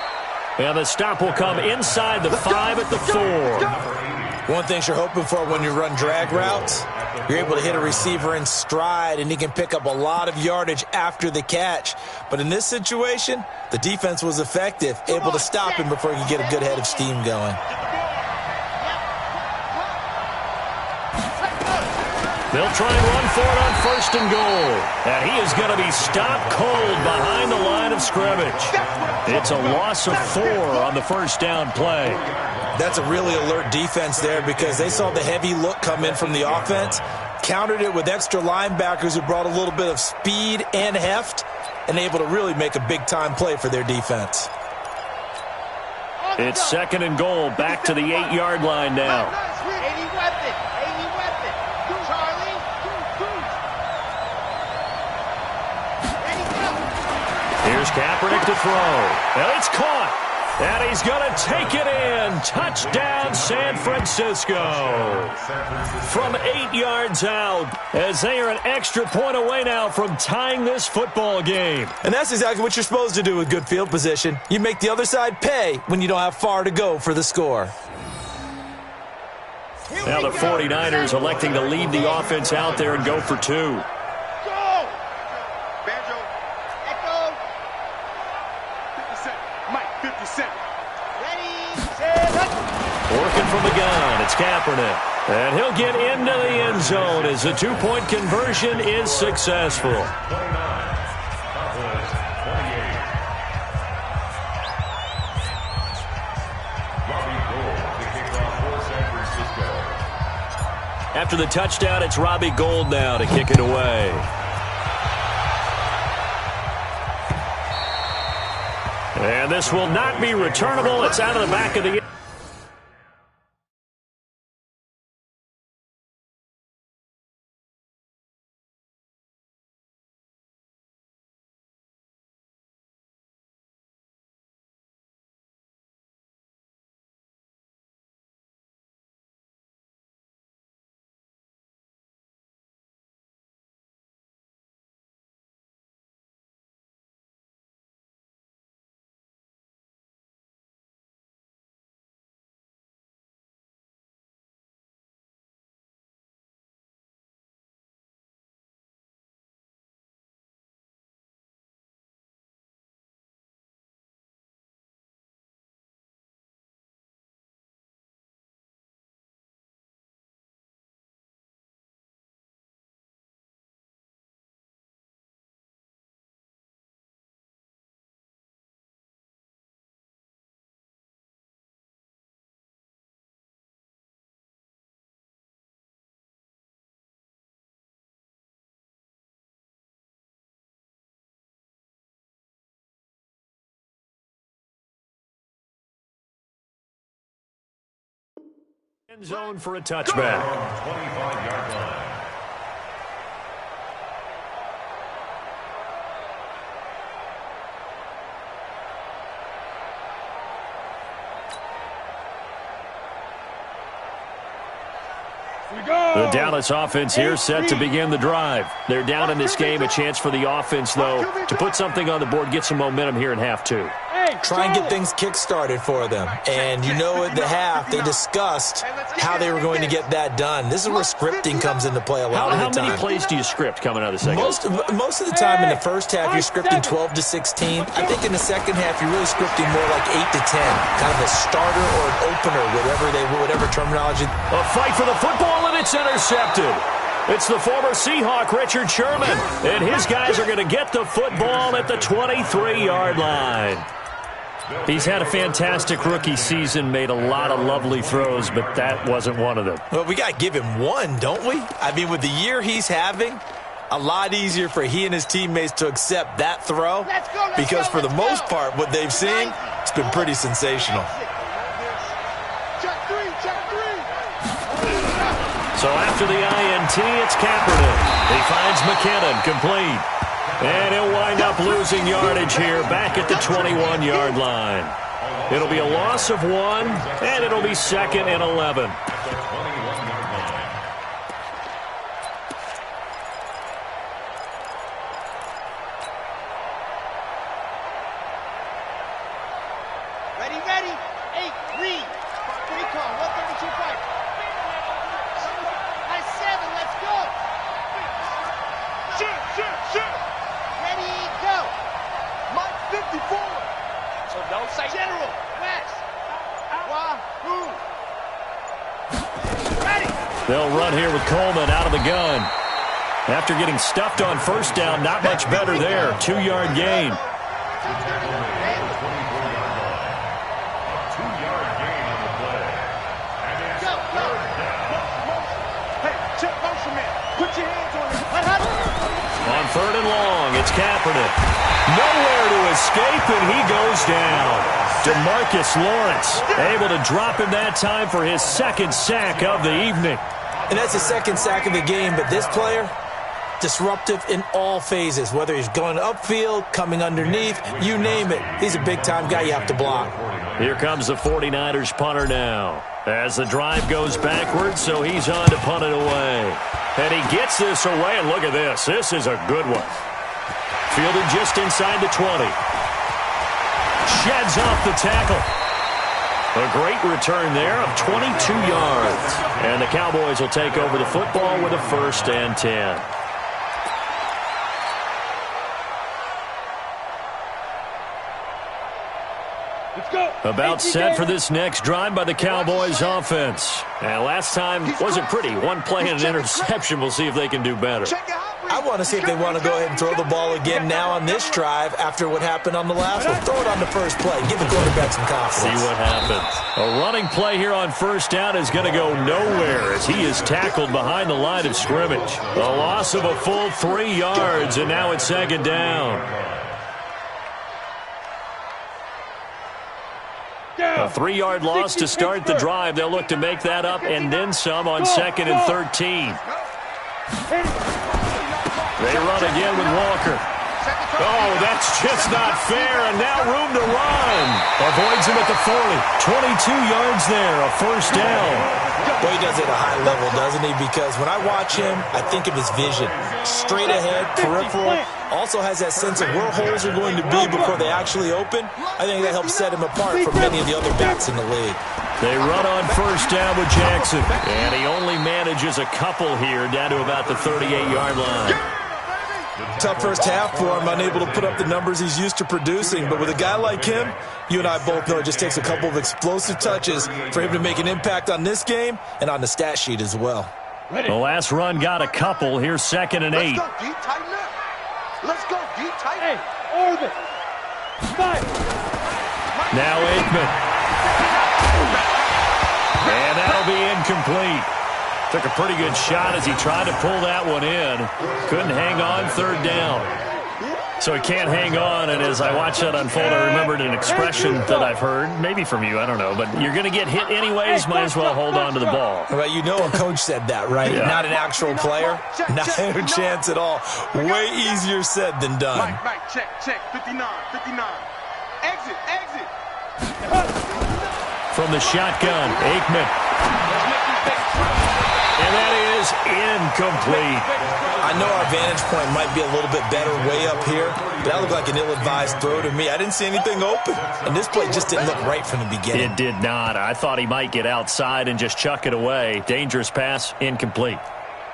And the stop will come inside the 5 at the 4. One thing you're hoping for when you run drag routes, you're able to hit a receiver in stride, and he can pick up a lot of yardage after the catch. But in this situation, the defense was effective, able to stop him before he could get a good head of steam going. They'll try and run for it on 1st and goal. And he is going to be stopped cold behind the line of scrimmage. It's a loss of 4 on the first down play. That's a really alert defense there because they saw the heavy look come in from the offense, countered it with extra linebackers who brought a little bit of speed and heft, and able to really make a big-time play for their defense. It's 2nd and goal, back to the 8-yard line now. Here's Kaepernick to throw. And it's caught. And he's going to take it in. Touchdown, San Francisco. From 8 yards out, as they are an extra point away now from tying this football game. And that's exactly what you're supposed to do with good field position. You make the other side pay when you don't have far to go for the score. Now the 49ers electing to leave the offense out there and go for 2. Working from the gun, it's Kaepernick. And he'll get into the end zone as the 2-point conversion is successful. 29, After the touchdown, it's Robbie Gould now to kick it away. And this will not be returnable. It's out of the back of the... End zone for a touchback. 25-yard line. The Dallas offense here set to begin the drive. They're down in this game. A chance for the offense, though, to put something on the board, get some momentum here in half 2. Try and get things kick-started for them. And you know at the half, they discussed how they were going to get that done. This is where scripting comes into play a lot of the time. How many plays do you script coming out of the second? Most of the time in the first half, you're scripting 12 to 16. I think in the second half, you're really scripting more like 8 to 10. Kind of a starter or an opener, whatever terminology. A fight for the football, and it's intercepted. It's the former Seahawk, Richard Sherman. And his guys are going to get the football at the 23-yard line. He's had a fantastic rookie season, made a lot of lovely throws, but that wasn't one of them. Well, we got to give him one, don't we? I mean, with the year he's having, a lot easier for he and his teammates to accept that throw because for the most part, what they've seen, it's been pretty sensational. So after the INT, it's Kaepernick. He finds McKinnon complete. And he'll wind up losing yardage here back at the 21-yard line. It'll be a loss of 1, and it'll be 2nd and 11. Ready. 8, read. Recon, 132.5. High 7, let's go. Shoot. Ready, go. Mike 54. So don't say General. West. Wahoo. Ready. They'll run here with Coleman out of the gun. After getting stuffed on first down, not much better there. 2-yard gain. On 3rd and long, it's Kaepernick. Nowhere to escape, and he goes down. DeMarcus Lawrence able to drop him that time for his 2nd sack of the evening. And that's the 2nd sack of the game, but this player, disruptive in all phases, whether he's going upfield, coming underneath, you name it. He's a big-time guy you have to block. Here comes the 49ers punter now. As the drive goes backwards, so he's on to punt it away. And he gets this away, and look at this. This is a good one. Fielded just inside the 20. Sheds off the tackle. A great return there of 22 yards. And the Cowboys will take over the football with a 1st and 10. About set for this next drive by the Cowboys offense. And last time wasn't pretty. One play and an interception. We'll see if they can do better. I want to see if they want to go ahead and throw the ball again now on this drive after what happened on the last one. Throw it on the first play. Give the quarterback some confidence. See what happens. A running play here on 1st down is going to go nowhere as he is tackled behind the line of scrimmage. A loss of a full 3 yards, and now it's 2nd down. A 3-yard loss to start the drive. They'll look to make that up and then some on 2nd and 13. They run again with Walker. Oh, that's just not fair, and now room to run. Avoids him at the 40. 22 yards there, a 1st down. Well, he does it at a high level, doesn't he? Because when I watch him, I think of his vision. Straight ahead, peripheral. Also has that sense of where holes are going to be before they actually open. I think that helps set him apart from many of the other backs in the league. They run on 1st down with Jackson. And he only manages a couple here down to about the 38-yard line. Tough first half for him, unable to put up the numbers he's used to producing. But with a guy like him, you and I both know it just takes a couple of explosive touches for him to make an impact on this game and on the stat sheet as well. The last run got a couple. Here's 2nd and 8. Let's go, D, tighten up. Let's go, D, tighten up. Orbit. Fight. Now Aikman. And that'll be incomplete. Took a pretty good shot as he tried to pull that one in. Couldn't hang on 3rd down. So he can't hang on, and as I watch that unfold, I remembered an expression that I've heard, maybe from you, I don't know, but you're going to get hit anyways, might as well hold on to the ball. Well, you know a coach said that, right? Yeah. Not an actual player. Not a chance at all. Way easier said than done. Mike, check, 59. Exit. From the shotgun, Aikman. And that is incomplete. I know our vantage point might be a little bit better way up here, but that looked like an ill-advised throw to me. I didn't see anything open, and this play just didn't look right from the beginning. It did not. I thought he might get outside and just chuck it away. Dangerous pass, incomplete.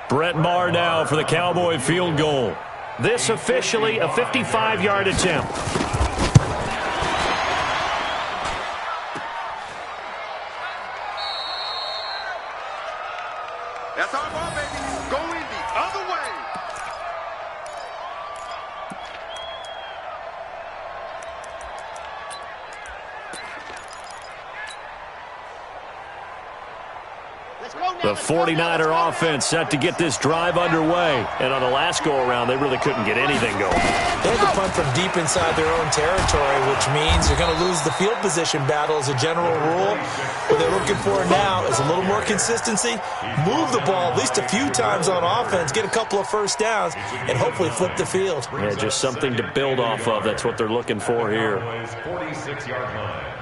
Brett Maher now for the Cowboy field goal. This officially a 55-yard attempt. That's our ball, baby. Going the other way. The 49er offense set to get this drive underway. And on the last go-around, they really couldn't get anything going. They had to punt from deep inside their own territory, which means they're going to lose the field position battle as a general rule. What they're looking for now is a little more consistency, move the ball at least a few times on offense, get a couple of 1st downs, and hopefully flip the field. Yeah, just something to build off of. That's what they're looking for here. 46-yard line.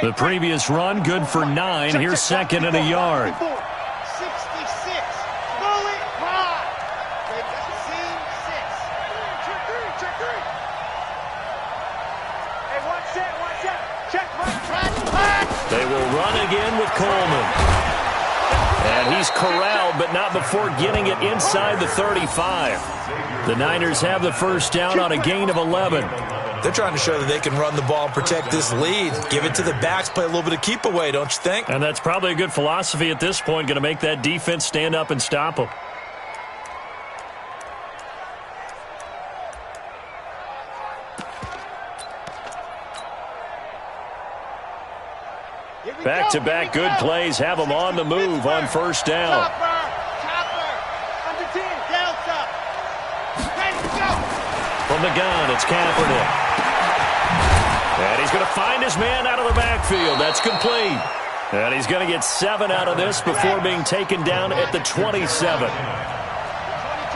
The previous run, good for 9. Here's 2nd and a yard. 66. Bully high. Check 3. Hey, watch that. Check. They will run again with Coleman. And he's corralled, but not before getting it inside the 35. The Niners have the 1st down on a gain of 11. They're trying to show that they can run the ball and protect this lead. Give it to the backs, play a little bit of keep away, don't you think? And that's probably a good philosophy at this point, going to make that defense stand up and stop them. Back-to-back good plays have them on the move on first down. From the gun, it's Kaepernick. And he's going to find his man out of the backfield. That's complete. And he's going to get 7 out of this before being taken down at the 27.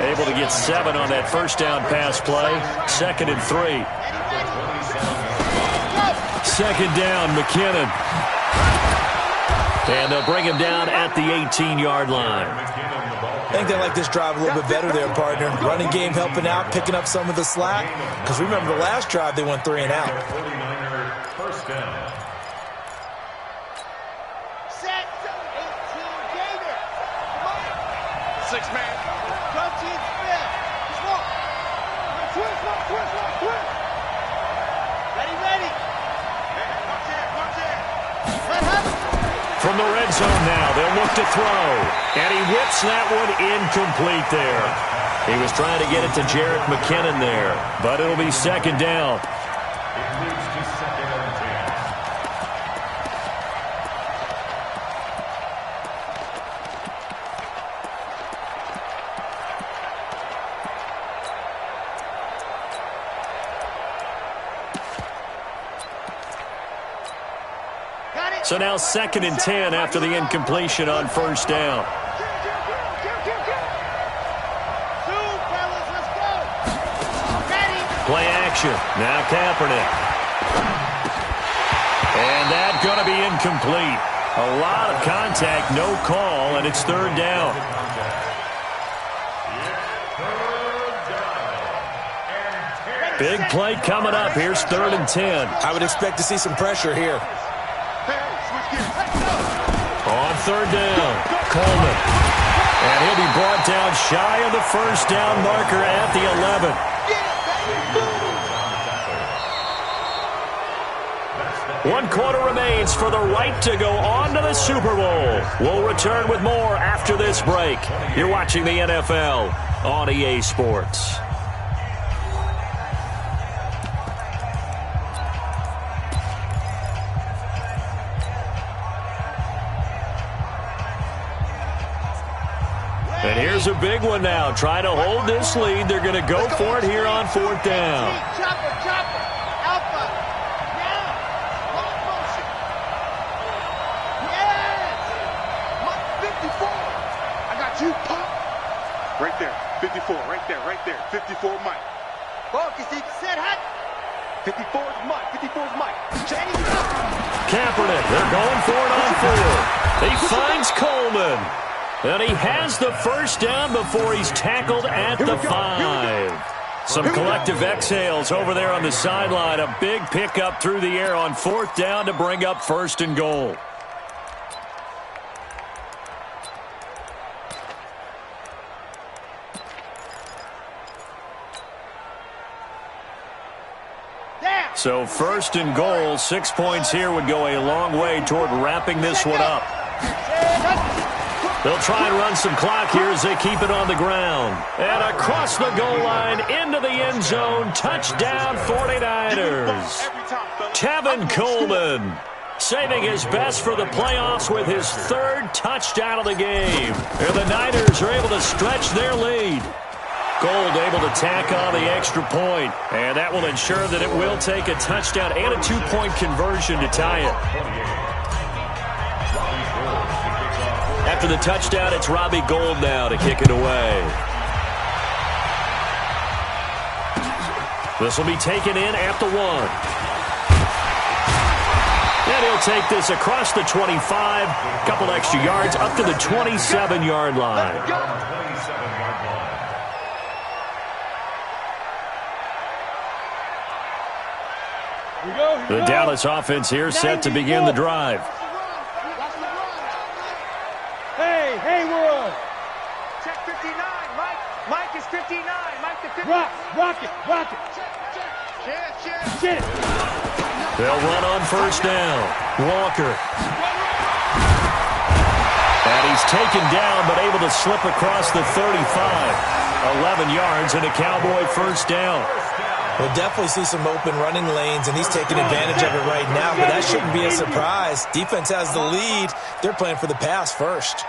Able to get 7 on that first down pass play. 2nd and 3. Second down, McKinnon. And they'll bring him down at the 18-yard line. I think they like this drive a little bit better there, partner. Running game helping out, picking up some of the slack. Because remember the last drive, they went 3 and out. First down. Set, 18 Gator. Come on. 6-man. Crunchy and spin. Swap. Twist. Ready. From the red zone now, they'll look to throw. And he whips that one incomplete there. He was trying to get it to Jarrett McKinnon there, but it'll be 2nd down. It moves to 2nd and 10. So now 2nd and 10 after the incompletion on first down. Play action. Now Kaepernick. And that's going to be incomplete. A lot of contact, no call, and it's 3rd down. Big play coming up. Here's 3rd and 10. I would expect to see some pressure here. On 3rd down, Coleman. And he'll be brought down shy of the first down marker at the 11. 1 quarter remains for the right to go on to the Super Bowl. We'll return with more after this break. You're watching the NFL on EA Sports. And here's a big one now. Trying to hold this lead. They're going to go for it here on 4th down. Chopper. Alpha. Now. Long motion. Yes. 54. I got you, Pop. Right there. 54. Right there. 54, Mike. Focus. He said hot. 54 is Mike. 54 is Mike. Kaepernick. They're going for it on 4. He finds Coleman. And he has the first down before he's tackled at the 5. Some collective exhales over there on the sideline. A big pickup through the air on 4th down to bring up 1st and goal. So 1st and goal, 6 points here would go a long way toward wrapping this one up. They'll try and run some clock here as they keep it on the ground. And across the goal line, into the end zone, touchdown 49ers. Tevin Coleman saving his best for the playoffs with his 3rd touchdown of the game. And the Niners are able to stretch their lead. Gold able to tack on the extra point. And that will ensure that it will take a touchdown and a 2-point conversion to tie it. After the touchdown, it's Robbie Gould now to kick it away. This will be taken in at the 1. And he'll take this across the 25. Couple extra yards up to the 27-yard line. The Dallas offense here set to begin the drive. Hey, world. Check 59, Mike. Mike is 59. Mike the 59. Rock it. They'll run on first down. Walker. And he's taken down, but able to slip across the 35. 11 yards and a Cowboy first down. We'll definitely see some open running lanes, and he's taking advantage of it right now, but that shouldn't be a surprise. Defense has the lead. They're playing for the pass first.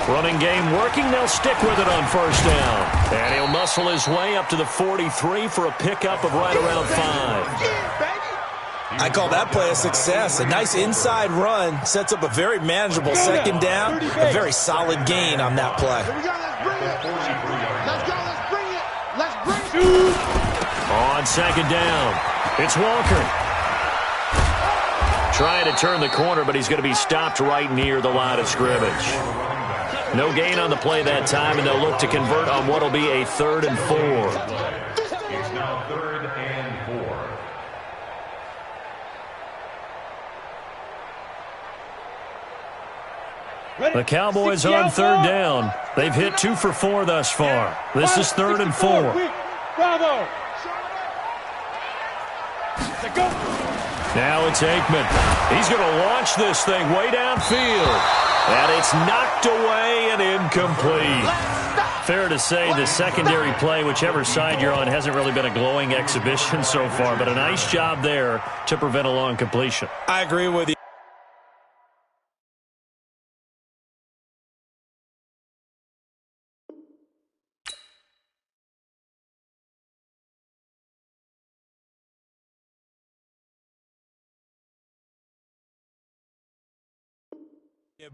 Running game working. They'll stick with it on first down. And he'll muscle his way up to the 43 for a pickup of right around 5. I call that play a success. A nice inside run sets up a very manageable second down. A very solid gain on that play. Let's bring it. On second down, it's Walker. Trying to turn the corner, but he's going to be stopped right near the line of scrimmage. No gain on the play that time, and they'll look to convert on what will be a 3rd and 4. It's now 3rd and 4. The Cowboys on 3rd down. They've hit 2 for 4 thus far. This is 3rd and 4. Bravo. Now it's Aikman. He's going to launch this thing way downfield. And it's knocked away and incomplete. Fair to say the secondary play, whichever side you're on, hasn't really been a glowing exhibition so far. But a nice job there to prevent a long completion. I agree with you.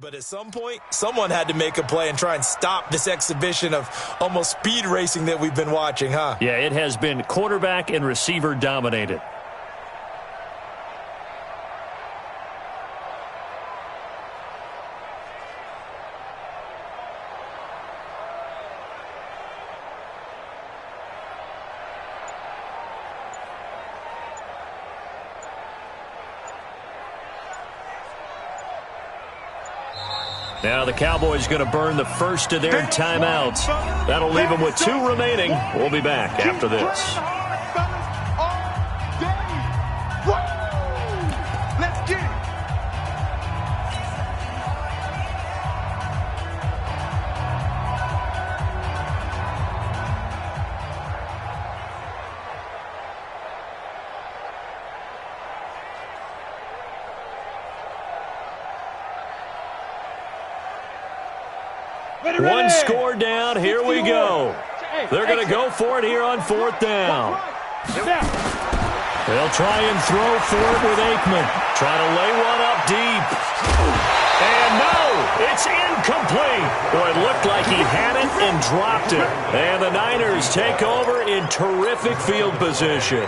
But at some point, someone had to make a play and try and stop this exhibition of almost speed racing that we've been watching, huh? Yeah, it has been quarterback and receiver dominated. Now the Cowboys going to burn the first of their timeouts. That'll leave them with 2 remaining. We'll be back after this. Let's get it. One score down. Here we go. They're going to go for it here on 4th down. They'll try and throw for it with Aikman. Trying to lay one up deep. And no, it's incomplete. Boy, it looked like he had it and dropped it. And the Niners take over in terrific field position.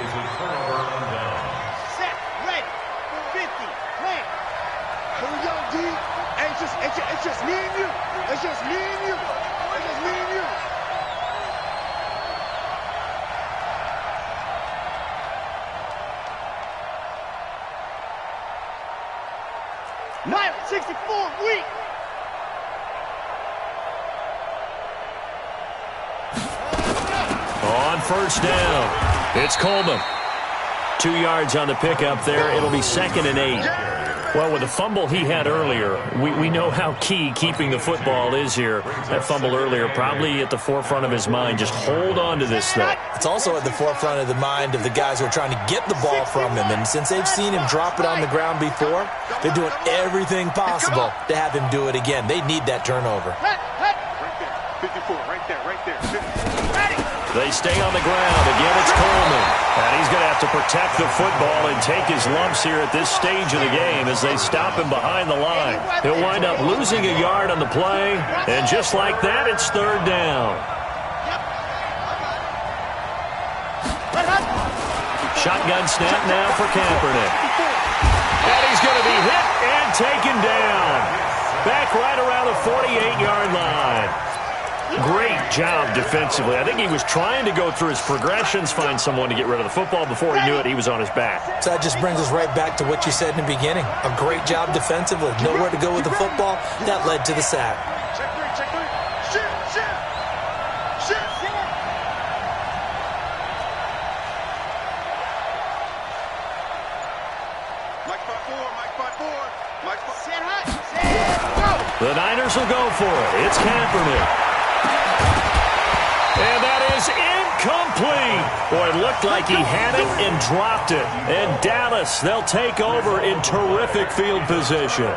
Set, ready, 50, plant. Here we go, D. Hey, it's just me and you. It's just me and you. It's just me and you. Night 64 week. On first down, it's Coleman. 2 yards on the pickup there. It'll be 2nd and 8. Well, with the fumble he had earlier, we know how key keeping the football is here. That fumble earlier probably at the forefront of his mind. Just hold on to this thing. It's also at the forefront of the mind of the guys who are trying to get the ball from him. And since they've seen him drop it on the ground before, they're doing everything possible to have him do it again. They need that turnover. Right there, 54, right there, right there. 50. Ready. They stay on the ground. Again, it's Coleman. And he's going to have to protect the football and take his lumps here at this stage of the game as they stop him behind the line. He'll wind up losing a yard on the play. And just like that, it's 3rd down. Shotgun snap now for Kaepernick. And he's going to be hit and taken down. Back right around the 48-yard line. Great job defensively. I think he was trying to go through his progressions, find someone to get rid of the football. Before he knew it, he was on his back. So that just brings us right back to what you said in the beginning. A great job defensively. Nowhere to go with the football. That led to the sack. Check three. Shoot. The Niners will go for it. It's Kaepernick. And that is incomplete. Boy, it looked like he had it and dropped it. And Dallas, they'll take over in terrific field position.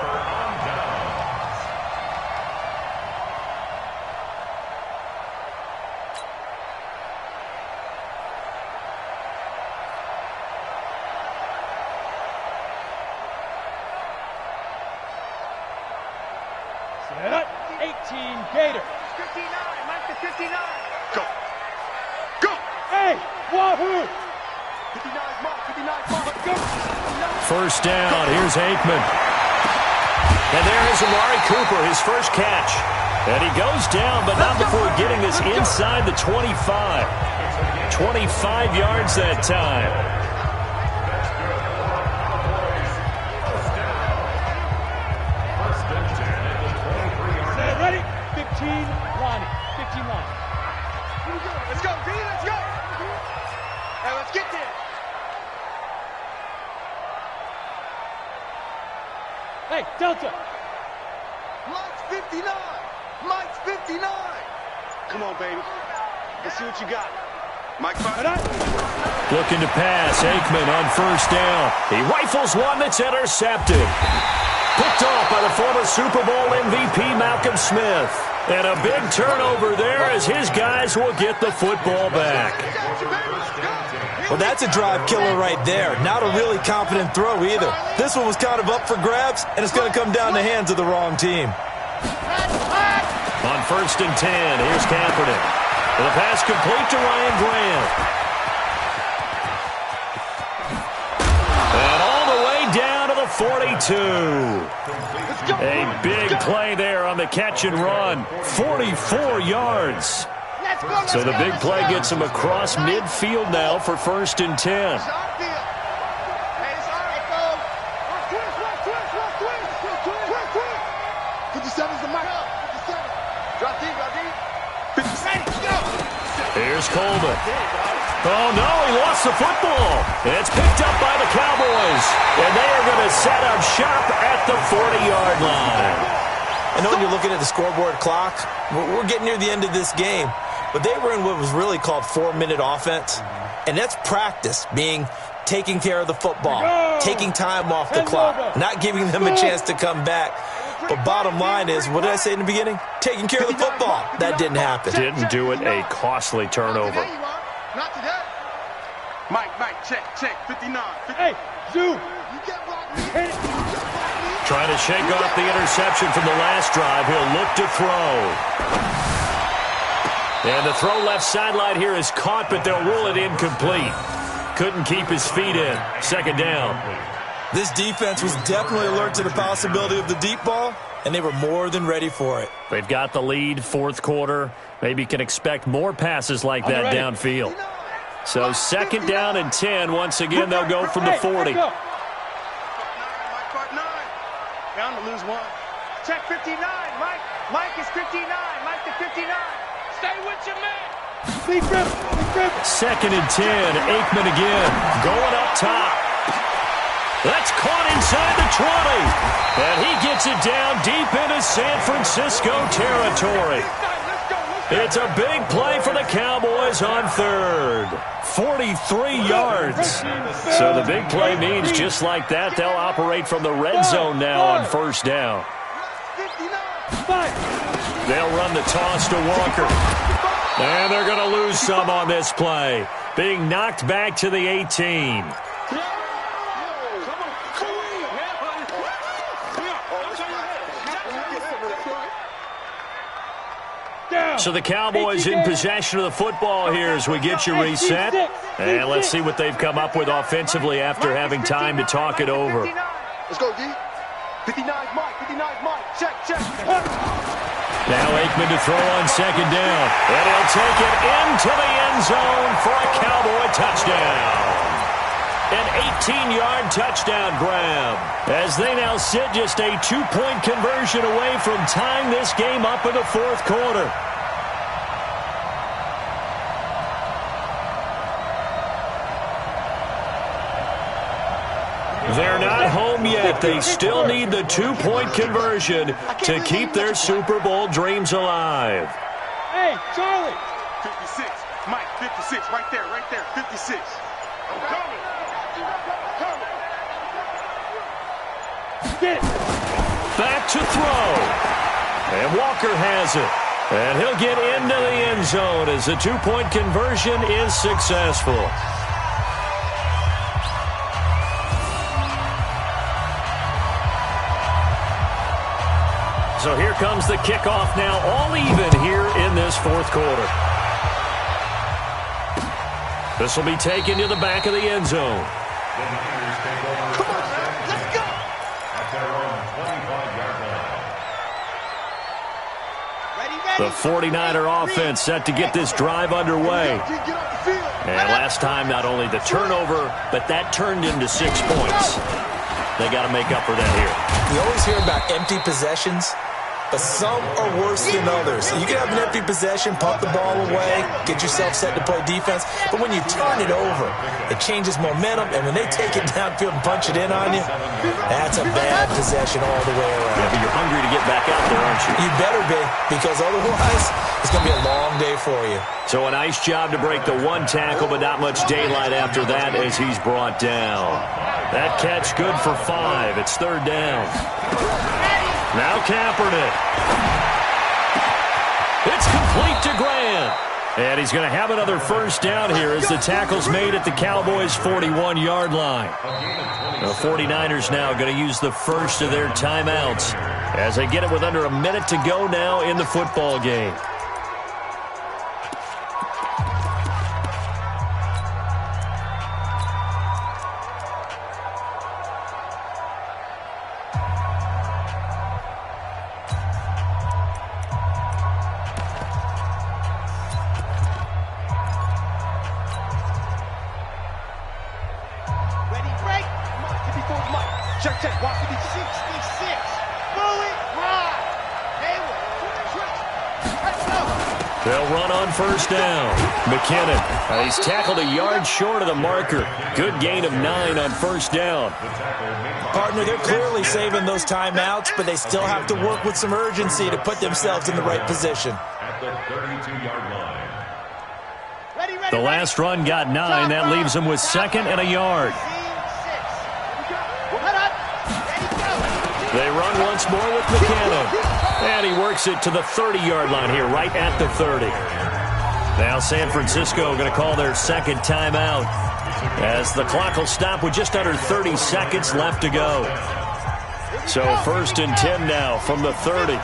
Set up. 18 Gator. 59, Mike to 59. Go. Go. Hey, wahoo! 59's Mike, 59's Mike. Go. First down, here's Aikman. And there is Amari Cooper, his first catch. And he goes down, but not before getting this inside the 25. 25 yards that time. Ready? 15 line. 15 line. Let's go, D, let's go. Hey, let's get there. Hey, Delta. Mike's 59. Mike's 59. Come on, baby. Let's see what you got. Mike 5. Looking to pass, Aikman on first down. He rifles one that's intercepted. Picked off by the former Super Bowl MVP Malcolm Smith. And a big turnover there as his guys will get the football back. Well, that's a drive killer right there. Not a really confident throw either. This one was kind of up for grabs, and it's going to come down the hands of the wrong team. On first and 10, here's Kaepernick. And the pass complete to Ryan Grant. And all the way down to the 42. A big play there on the catch and run. 44 yards. So the big play gets him across midfield now for first and 10. Here's Coleman. Oh, no, he lost the football. It's picked up by the Cowboys. And they are going to set up shop at the 40-yard line. I know when you're looking at the scoreboard clock, we're getting near the end of this game. But they were in what was really called 4-minute offense. And that's practice, meaning taking care of the football, taking time off the clock, not giving them a chance to come back. But bottom line is, what did I say in the beginning? Taking care of the football. That didn't happen. Didn't do it. A costly turnover. Not today. Mike, check, 59. Hey, Zoo. Trying to shake off the interception from the last drive. He'll look to throw. And the throw left sideline here is caught, but they'll rule it incomplete. Couldn't keep his feet in. Second down. This defense was definitely alert to the possibility of the deep ball, and they were more than ready for it. They've got the lead, fourth quarter. Maybe can expect more passes like that downfield. So second down and 10. Once again, they'll go from the 40. Bound to lose one. Check 59, Mike. Mike is 59. Mike to 59. Stay with your man. Second and 10. Aikman again. Going up top. That's caught inside the 20. And he gets it down deep into San Francisco territory. It's a big play for the Cowboys on third. 43 yards. So the big play means just like that, they'll operate from the red zone now on first down. They'll run the toss to Walker. And they're going to lose some on this play. Being knocked back to the 18. So the Cowboys in possession of the football here as we get you reset. And let's see what they've come up with offensively after having time to talk it over. Let's go, D. 59's Mike. 59's Mike. Check. Now Aikman to throw on second down. And he'll take it into the end zone for a Cowboy touchdown. An 18-yard touchdown grab. As they now sit just a 2-point conversion away from tying this game up in the fourth quarter. They're not home yet. They still need the two-point conversion to keep their Super Bowl dreams alive. Hey, Charlie. 56. Mike, 56. Right there, 56. I'm coming. Get it. Back to throw. And Walker has it. And he'll get into the end zone as the two-point conversion is successful. So here comes the kickoff now, all even here in this fourth quarter. This will be taken to the back of the end zone. Come on, let's go. At their own 25-yard line. The 49er offense set to get this drive underway. And last time, not only the turnover, but that turned into 6 points. They got to make up for that here. We always hear about empty possessions, but some are worse than others. You can have an empty possession, pump the ball away, get yourself set to play defense, but when you turn it over, it changes momentum, and when they take it downfield and punch it in on you, that's a bad possession all the way around. Yeah, but you're hungry to get back out there, aren't you? You better be, because otherwise, it's going to be a long day for you. So a nice job to break the one tackle, but not much daylight after that as he's brought down. That catch good for 5. It's third down. Now Kaepernick. It's complete to Grant. And he's going to have another first down here as the tackle's made at the Cowboys' 41-yard line. The 49ers now going to use the first of their timeouts as they get it with under a minute to go now in the football game. They'll run on first down. McKinnon, he's tackled a yard short of the marker. Good gain of 9 on first down. Partner, they're clearly saving those timeouts, but they still have to work with some urgency to put themselves in the right position. At the 32-yard line. The last run got 9. That leaves them with second and a yard. They run once more with McKinnon. And he works it to the 30-yard line here, right at the 30. Now San Francisco going to call their second timeout as the clock will stop with just under 30 seconds left to go. So first and 10 now from the 30.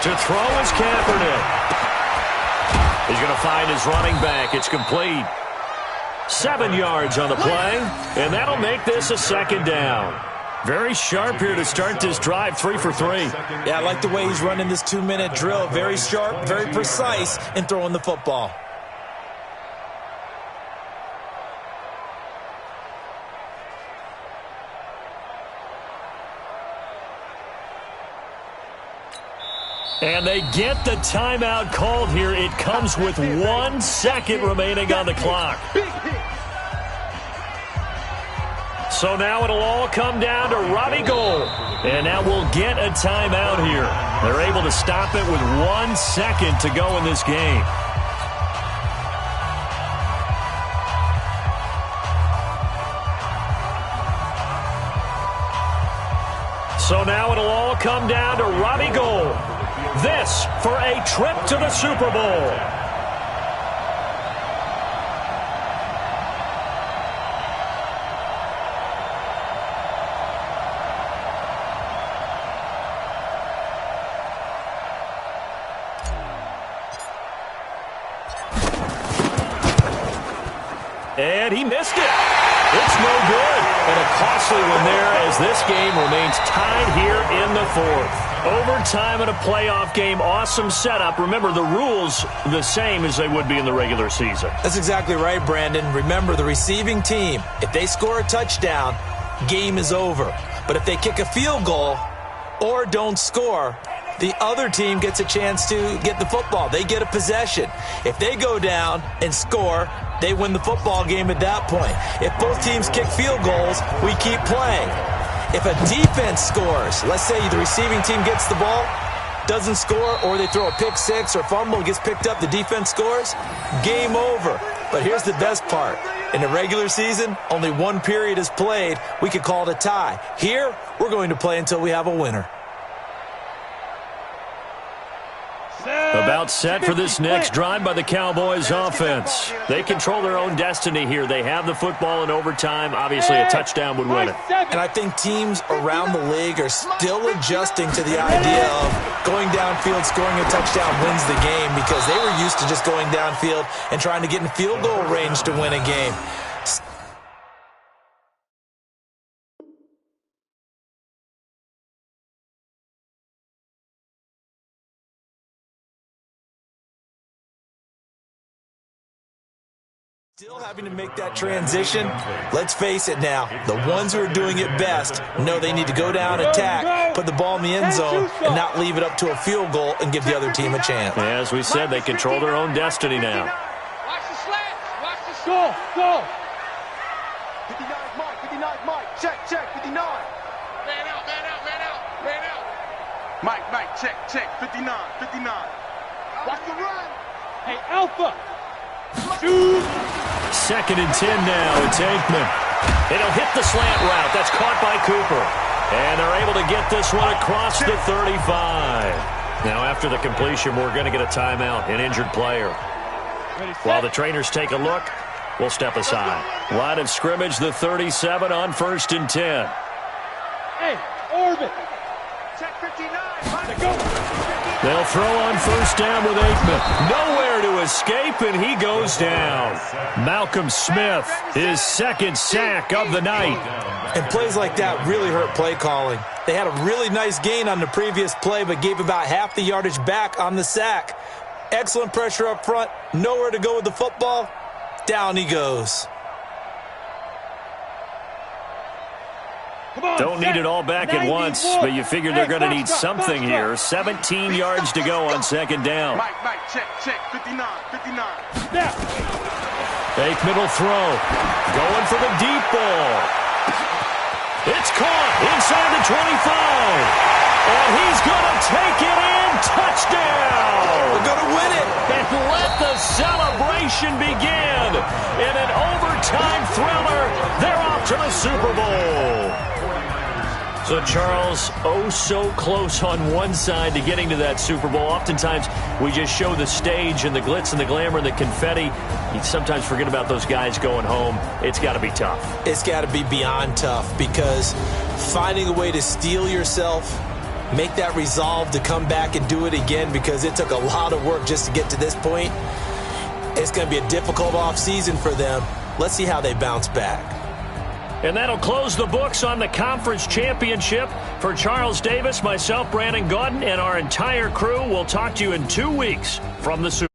To throw is Kaepernick. He's going to find his running back. It's complete. 7 yards on the play, and that'll make this a second down. Very sharp here to start this drive, 3 for 3. Yeah, I like the way he's running this 2-minute drill. Very sharp, very precise in throwing the football. And they get the timeout called here. It comes with 1 second remaining on the clock. So now it'll all come down to Robbie Gould. And now we'll get a timeout here. They're able to stop it with 1 second to go in this game. So now it'll all come down to Robbie Gould. This for a trip to the Super Bowl. And he missed it. It's no good. And a costly one there as this game remains tied here in the fourth. Overtime in a playoff game, awesome setup. Remember, the rules the same as they would be in the regular season. That's exactly right, Brandon. Remember, the receiving team, if they score a touchdown, game is over. But if they kick a field goal or don't score, the other team gets a chance to get the football. They get a possession. If they go down and score, they win the football game at that point. If both teams kick field goals, we keep playing. If a defense scores, let's say the receiving team gets the ball, doesn't score, or they throw a pick six or fumble, gets picked up, the defense scores, game over. But here's the best part. In the regular season, only one period is played. We could call it a tie. Here, we're going to play until we have a winner. About set for this next drive by the Cowboys offense. They control their own destiny here. They have the football in overtime. Obviously, a touchdown would win it. And I think teams around the league are still adjusting to the idea of going downfield, scoring a touchdown wins the game, because they were used to just going downfield and trying to get in field goal range to win a game. Still having to make that transition. Let's face it now. The ones who are doing it best know they need to go down, attack, put the ball in the end zone, and not leave it up to a field goal and give the other team a chance. Yeah, as we said, they control their own destiny now. Watch the slants. Watch the go. Go. 59 Mike. 59 Mike. Check. 59. Man out. Mike. Check. 59. Watch the run. Hey, Alpha. Shoot. 2nd and 10 now. It's Aikman. It'll hit the slant route. That's caught by Cooper. And they're able to get this one across the 35. Now, after the completion, we're going to get a timeout, an injured player. While the trainers take a look, we'll step aside. Line of scrimmage, the 37 on 1st and 10. Hey, orbit. Check 59. Go. They'll throw on 1st down with Aikman. Nowhere to escape, and he goes down. Malcolm Smith, his 2nd sack of the night. And plays like that really hurt play calling. They had a really nice gain on the previous play, but gave about half the yardage back on the sack. Excellent pressure up front. Nowhere to go with the football. Down he goes. Don't need it all back at once, but you figure they're going to need something here. 17 yards to go on 2nd down. Mike. Check. 59. Aikman will throw. Going for the deep ball. It's caught inside the 25. And he's going to take it in. Touchdown. We're going to win it. And let the celebration begin. In an overtime thriller, they're off to the Super Bowl. So, Charles, oh so close on one side to getting to that Super Bowl. Oftentimes, we just show the stage and the glitz and the glamour and the confetti. You sometimes forget about those guys going home. It's got to be tough. It's got to be beyond tough, because finding a way to steel yourself, make that resolve to come back and do it again, because it took a lot of work just to get to this point. It's going to be a difficult offseason for them. Let's see how they bounce back. And that'll close the books on the conference championship. For Charles Davis, myself, Brandon Gaudin, and our entire crew, we'll talk to you in 2 weeks from the Super Bowl.